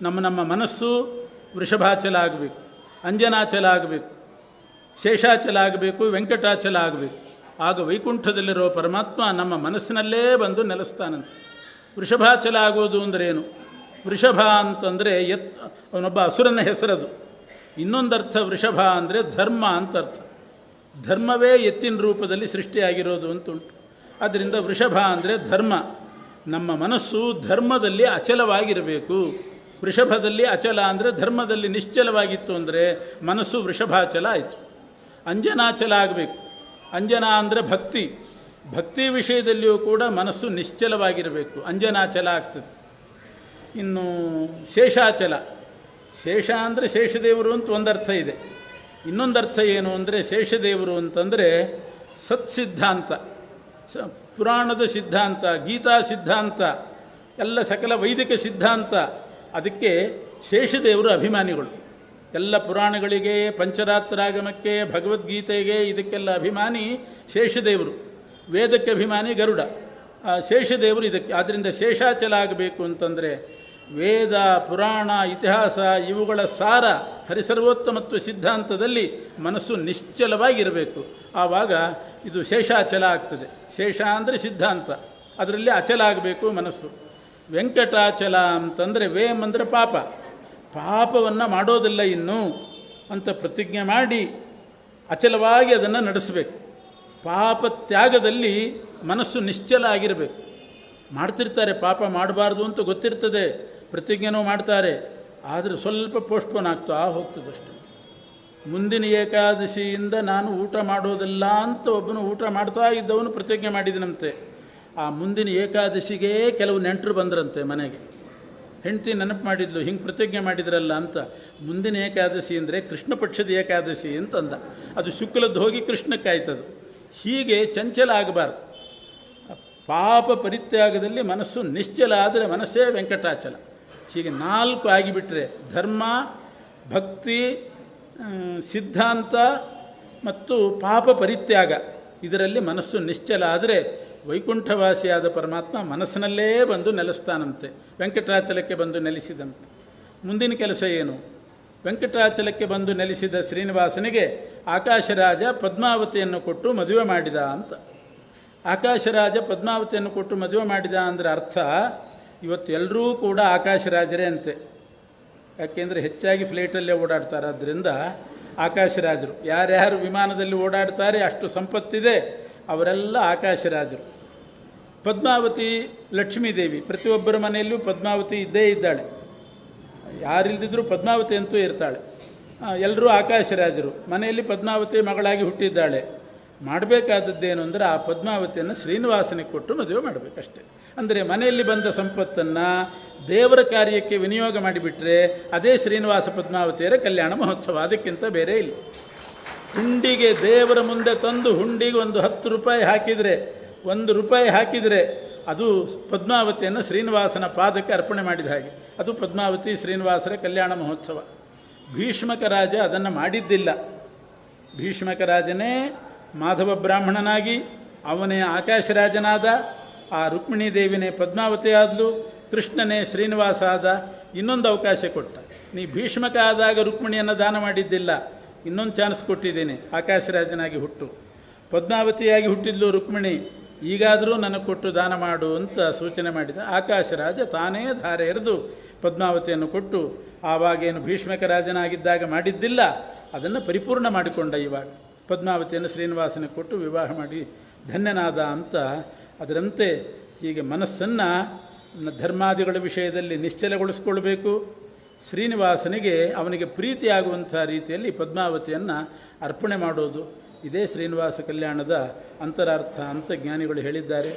[SPEAKER 1] ನಮ್ಮ ಮನಸ್ಸು ವೃಷಭಾಚಲ ಆಗಬೇಕು, ಅಂಜನಾಚಲ ಆಗಬೇಕು, ಶೇಷಾಚಲ ಆಗಬೇಕು, ವೆಂಕಟಾಚಲ ಆಗಬೇಕು. ಆಗ ವೈಕುಂಠದಲ್ಲಿರೋ ಪರಮಾತ್ಮ ನಮ್ಮ ಮನಸ್ಸಿನಲ್ಲೇ ಬಂದು ನೆಲೆಸ್ತಾನಂತೆ. ವೃಷಭಾಚಲ ಆಗೋದು ಅಂದ್ರೇನು? ವೃಷಭ ಅಂತಂದರೆ ಅವನೊಬ್ಬ ಅಸುರನ ಹೆಸರದು. ಇನ್ನೊಂದರ್ಥ ವೃಷಭ ಅಂದರೆ ಧರ್ಮ ಅಂತ ಅರ್ಥ. ಧರ್ಮವೇ ಎತ್ತಿನ ರೂಪದಲ್ಲಿ ಸೃಷ್ಟಿಯಾಗಿರೋದು ಅಂತುಂಟು. ಆದ್ದರಿಂದ ವೃಷಭ ಅಂದರೆ ಧರ್ಮ. ನಮ್ಮ ಮನಸ್ಸು ಧರ್ಮದಲ್ಲಿ ಅಚಲವಾಗಿರಬೇಕು. ವೃಷಭದಲ್ಲಿ ಅಚಲ ಅಂದರೆ ಧರ್ಮದಲ್ಲಿ ನಿಶ್ಚಲವಾಗಿತ್ತು ಅಂದರೆ ಮನಸ್ಸು ವೃಷಭಾಚಲ ಆಯಿತು. ಅಂಜನಾಚಲ ಆಗಬೇಕು. ಅಂಜನಾ ಅಂದರೆ ಭಕ್ತಿ ವಿಷಯದಲ್ಲಿಯೂ ಕೂಡ ಮನಸ್ಸು ನಿಶ್ಚಲವಾಗಿರಬೇಕು, ಅಂಜನಾಚಲ ಆಗ್ತದೆ. ಇನ್ನು ಶೇಷಾಚಲ, ಶೇಷ ಅಂದರೆ ಶೇಷದೇವರು ಅಂತ ಒಂದರ್ಥ ಇದೆ. ಇನ್ನೊಂದರ್ಥ ಏನು ಅಂದರೆ, ಶೇಷದೇವರು ಅಂತಂದರೆ ಸತ್ಸಿದ್ಧಾಂತ, ಪುರಾಣದ ಸಿದ್ಧಾಂತ, ಗೀತಾ ಸಿದ್ಧಾಂತ, ಎಲ್ಲ ಸಕಲ ವೈದಿಕ ಸಿದ್ಧಾಂತ, ಅದಕ್ಕೆ ಶೇಷದೇವರು ಅಭಿಮಾನಿಗಳು. ಎಲ್ಲ ಪುರಾಣಗಳಿಗೆ, ಪಂಚರಾತ್ರಾಗಮಕ್ಕೆ, ಭಗವದ್ಗೀತೆಗೆ, ಇದಕ್ಕೆಲ್ಲ ಅಭಿಮಾನಿ ಶೇಷದೇವರು. ವೇದಕ್ಕೆ ಅಭಿಮಾನಿ ಗರುಡ. ಶೇಷದೇವರು ಇದಕ್ಕೆ. ಆದ್ದರಿಂದ ಶೇಷಾಚಲ ಆಗಬೇಕು ಅಂತಂದರೆ ವೇದ, ಪುರಾಣ, ಇತಿಹಾಸ ಇವುಗಳ ಸಾರ, ಹರಿಸರ್ವೋತ್ತಮತ್ವ ಸಿದ್ಧಾಂತದಲ್ಲಿ ಮನಸ್ಸು ನಿಶ್ಚಲವಾಗಿರಬೇಕು. ಆವಾಗ ಇದು ಶೇಷಾಚಲ ಆಗ್ತದೆ. ಶೇಷ ಅಂದರೆ ಸಿದ್ಧಾಂತ, ಅದರಲ್ಲಿ ಅಚಲ ಆಗಬೇಕು ಮನಸ್ಸು. ವೆಂಕಟಾಚಲ ಅಂತಂದರೆ ವೇಮ್ ಅಂದರೆ ಪಾಪವನ್ನು ಮಾಡೋದಿಲ್ಲ ಇನ್ನೂ ಅಂತ ಪ್ರತಿಜ್ಞೆ ಮಾಡಿ ಅಚಲವಾಗಿ ಅದನ್ನು ನಡೆಸಬೇಕು. ಪಾಪ ತ್ಯಾಗದಲ್ಲಿ ಮನಸ್ಸು ನಿಶ್ಚಲ ಆಗಿರಬೇಕು. ಮಾಡ್ತಿರ್ತಾರೆ, ಪಾಪ ಮಾಡಬಾರ್ದು ಅಂತ ಗೊತ್ತಿರ್ತದೆ, ಪ್ರತಿಜ್ಞೆನೂ ಮಾಡ್ತಾರೆ, ಆದರೆ ಸ್ವಲ್ಪ ಪೋಸ್ಟ್ಪೋನ್ ಆಗ್ತಾ ಹೋಗ್ತದಷ್ಟೆ. ಮುಂದಿನ ಏಕಾದಶಿಯಿಂದ ನಾನು ಊಟ ಮಾಡೋದಿಲ್ಲ ಅಂತ ಒಬ್ಬನು ಊಟ ಮಾಡ್ತಾ ಇದ್ದವನು ಪ್ರತಿಜ್ಞೆ ಮಾಡಿದನಂತೆ. ಆ ಮುಂದಿನ ಏಕಾದಶಿಗೆ ಕೆಲವು ನೆಂಟರು ಬಂದ್ರಂತೆ ಮನೆಗೆ. ಹೆಂಡತಿ ನೆನಪು ಮಾಡಿದ್ಲು, ಹಿಂಗೆ ಪ್ರತಿಜ್ಞೆ ಮಾಡಿದ್ರಲ್ಲ ಅಂತ. ಮುಂದಿನ ಏಕಾದಶಿ ಅಂದರೆ ಕೃಷ್ಣ ಪಕ್ಷದ ಏಕಾದಶಿ ಅಂತಂದ. ಅದು ಶುಕ್ಲದ್ದು ಹೋಗಿ ಕೃಷ್ಣಕ್ಕಾಯ್ತದು. ಹೀಗೆ ಚಂಚಲ ಆಗಬಾರ್ದು. ಪಾಪ ಪರಿತ್ಯಾಗದಲ್ಲಿ ಮನಸ್ಸು ನಿಶ್ಚಲ ಆದರೆ ಮನಸ್ಸೇ ವೆಂಕಟಾಚಲ. ಹೀಗೆ 4 ಆಗಿಬಿಟ್ರೆ ಧರ್ಮ, ಭಕ್ತಿ, ಸಿದ್ಧಾಂತ ಮತ್ತು ಪಾಪ ಪರಿತ್ಯಾಗ, ಇದರಲ್ಲಿ ಮನಸ್ಸು ನಿಶ್ಚಲ ಆದರೆ ವೈಕುಂಠವಾಸಿಯಾದ ಪರಮಾತ್ಮ ಮನಸ್ಸಿನಲ್ಲೇ ಬಂದು ನೆಲೆಸ್ತಾನಂತೆ. ವೆಂಕಟಾಚಲಕ್ಕೆ ಬಂದು ನೆಲೆಸಿದಂತೆ. ಮುಂದಿನ ಕೆಲಸ ಏನು? ವೆಂಕಟಾಚಲಕ್ಕೆ ಬಂದು ನೆಲೆಸಿದ ಶ್ರೀನಿವಾಸನಿಗೆ ಆಕಾಶರಾಜ ಪದ್ಮಾವತಿಯನ್ನು ಕೊಟ್ಟು ಮದುವೆ ಮಾಡಿದ ಅಂತ. ಆಕಾಶರಾಜ ಪದ್ಮಾವತಿಯನ್ನು ಕೊಟ್ಟು ಮದುವೆ ಮಾಡಿದ ಅಂದರೆ ಅರ್ಥ ಇವತ್ತು ಎಲ್ಲರೂ ಕೂಡ ಆಕಾಶರಾಜರೇ ಅಂತೆ. ಯಾಕೆಂದರೆ ಹೆಚ್ಚಾಗಿ ಫ್ಲೈಟಲ್ಲೇ ಓಡಾಡ್ತಾರೆ. ಆದ್ದರಿಂದ ಆಕಾಶರಾಜರು, ಯಾರ್ಯಾರು ವಿಮಾನದಲ್ಲಿ ಓಡಾಡ್ತಾರೆ ಅಷ್ಟು ಸಂಪತ್ತಿದೆ ಅವರೆಲ್ಲ ಆಕಾಶರಾಜರು. ಪದ್ಮಾವತಿ ಲಕ್ಷ್ಮೀದೇವಿ, ಪ್ರತಿಯೊಬ್ಬರ ಮನೆಯಲ್ಲೂ ಪದ್ಮಾವತಿ ಇದ್ದೇ ಇದ್ದಾಳೆ. ಯಾರಿಲ್ದಿದ್ರೂ ಪದ್ಮಾವತಿ ಅಂತೂ ಇರ್ತಾಳೆ. ಎಲ್ಲರೂ ಆಕಾಶರಾಜರು. ಮನೆಯಲ್ಲಿ ಪದ್ಮಾವತಿ ಮಗಳಾಗಿ ಹುಟ್ಟಿದ್ದಾಳೆ. ಮಾಡಬೇಕಾದದ್ದೇನು ಅಂದರೆ ಆ ಪದ್ಮಾವತಿಯನ್ನು ಶ್ರೀನಿವಾಸನಿಗೆ ಕೊಟ್ಟು ಮದುವೆ ಮಾಡಬೇಕಷ್ಟೆ. ಅಂದರೆ ಮನೆಯಲ್ಲಿ ಬಂದ ಸಂಪತ್ತನ್ನು ದೇವರ ಕಾರ್ಯಕ್ಕೆ ವಿನಿಯೋಗ ಮಾಡಿಬಿಟ್ರೆ ಅದೇ ಶ್ರೀನಿವಾಸ ಪದ್ಮಾವತಿಯರ ಕಲ್ಯಾಣ ಮಹೋತ್ಸವ, ಅದಕ್ಕಿಂತ ಬೇರೆ ಇಲ್ಲ. ಹುಂಡಿಗೆ ದೇವರ ಮುಂದೆ ತಂದು ಹುಂಡಿಗೆ ಒಂದು 10 ರೂಪಾಯಿ ಹಾಕಿದರೆ, 1 ರೂಪಾಯಿ ಹಾಕಿದರೆ ಅದು ಪದ್ಮಾವತಿಯನ್ನು ಶ್ರೀನಿವಾಸನ ಪಾದಕ್ಕೆ ಅರ್ಪಣೆ ಮಾಡಿದ ಹಾಗೆ. ಅದು ಪದ್ಮಾವತಿ ಶ್ರೀನಿವಾಸರ ಕಲ್ಯಾಣ ಮಹೋತ್ಸವ. ಭೀಷ್ಮಕ ರಾಜ ಅದನ್ನು ಮಾಡಿದ್ದಿಲ್ಲ. ಭೀಷ್ಮಕ ರಾಜನೇ ಮಾಧವ ಬ್ರಾಹ್ಮಣನಾಗಿ ಅವನೇ ಆಕಾಶರಾಜನಾದ, ಆ ರುಕ್ಮಿಣೀ ದೇವಿನೇ ಪದ್ಮಾವತಿ ಆದಲು, ಕೃಷ್ಣನೇ ಶ್ರೀನಿವಾಸ ಆದ. ಇನ್ನೊಂದು ಅವಕಾಶ ಕೊಟ್ಟ. ನೀ ಭೀಷ್ಮಕ ಆದಾಗ ರುಕ್ಮಿಣಿಯನ್ನು ದಾನ ಮಾಡಿದ್ದಿಲ್ಲ, ಇನ್ನೊಂದು ಚಾನ್ಸ್ ಕೊಟ್ಟಿದ್ದೀನಿ, ಆಕಾಶರಾಜನಾಗಿ ಹುಟ್ಟು. ಪದ್ಮಾವತಿಯಾಗಿ ಹುಟ್ಟಿದ್ಲು ರುಕ್ಮಿಣಿ, ಈಗಾದರೂ ನನಗೆ ಕೊಟ್ಟು ದಾನ ಮಾಡು ಅಂತ ಸೂಚನೆ ಮಾಡಿದ. ಆಕಾಶರಾಜ ತಾನೇ ಧಾರೆ ಎರೆದು ಪದ್ಮಾವತಿಯನ್ನು ಕೊಟ್ಟು, ಆವಾಗೇನು ಭೀಷ್ಮಕ ರಾಜನಾಗಿದ್ದಾಗ ಮಾಡಿದ್ದಿಲ್ಲ ಅದನ್ನು ಪರಿಪೂರ್ಣ ಮಾಡಿಕೊಂಡ. ಇವಾಗ ಪದ್ಮಾವತಿಯನ್ನು ಶ್ರೀನಿವಾಸನಿಗೆ ಕೊಟ್ಟು ವಿವಾಹ ಮಾಡಿ ಧನ್ಯನಾದ ಅಂತ. ಅದರಂತೆ ಹೀಗೆ ಮನಸ್ಸನ್ನು ಧರ್ಮಾದಿಗಳ ವಿಷಯದಲ್ಲಿ ನಿಶ್ಚಲಗೊಳಿಸ್ಕೊಳ್ಬೇಕು. ಶ್ರೀನಿವಾಸನಿಗೆ ಅವನಿಗೆ ಪ್ರೀತಿಯಾಗುವಂಥ ರೀತಿಯಲ್ಲಿ ಪದ್ಮಾವತಿಯನ್ನು ಅರ್ಪಣೆ ಮಾಡೋದು, ಇದೇ ಶ್ರೀನಿವಾಸ ಕಲ್ಯಾಣದ ಅಂತರಾರ್ಥ ಅಂತ ಜ್ಞಾನಿಗಳು ಹೇಳಿದ್ದಾರೆ.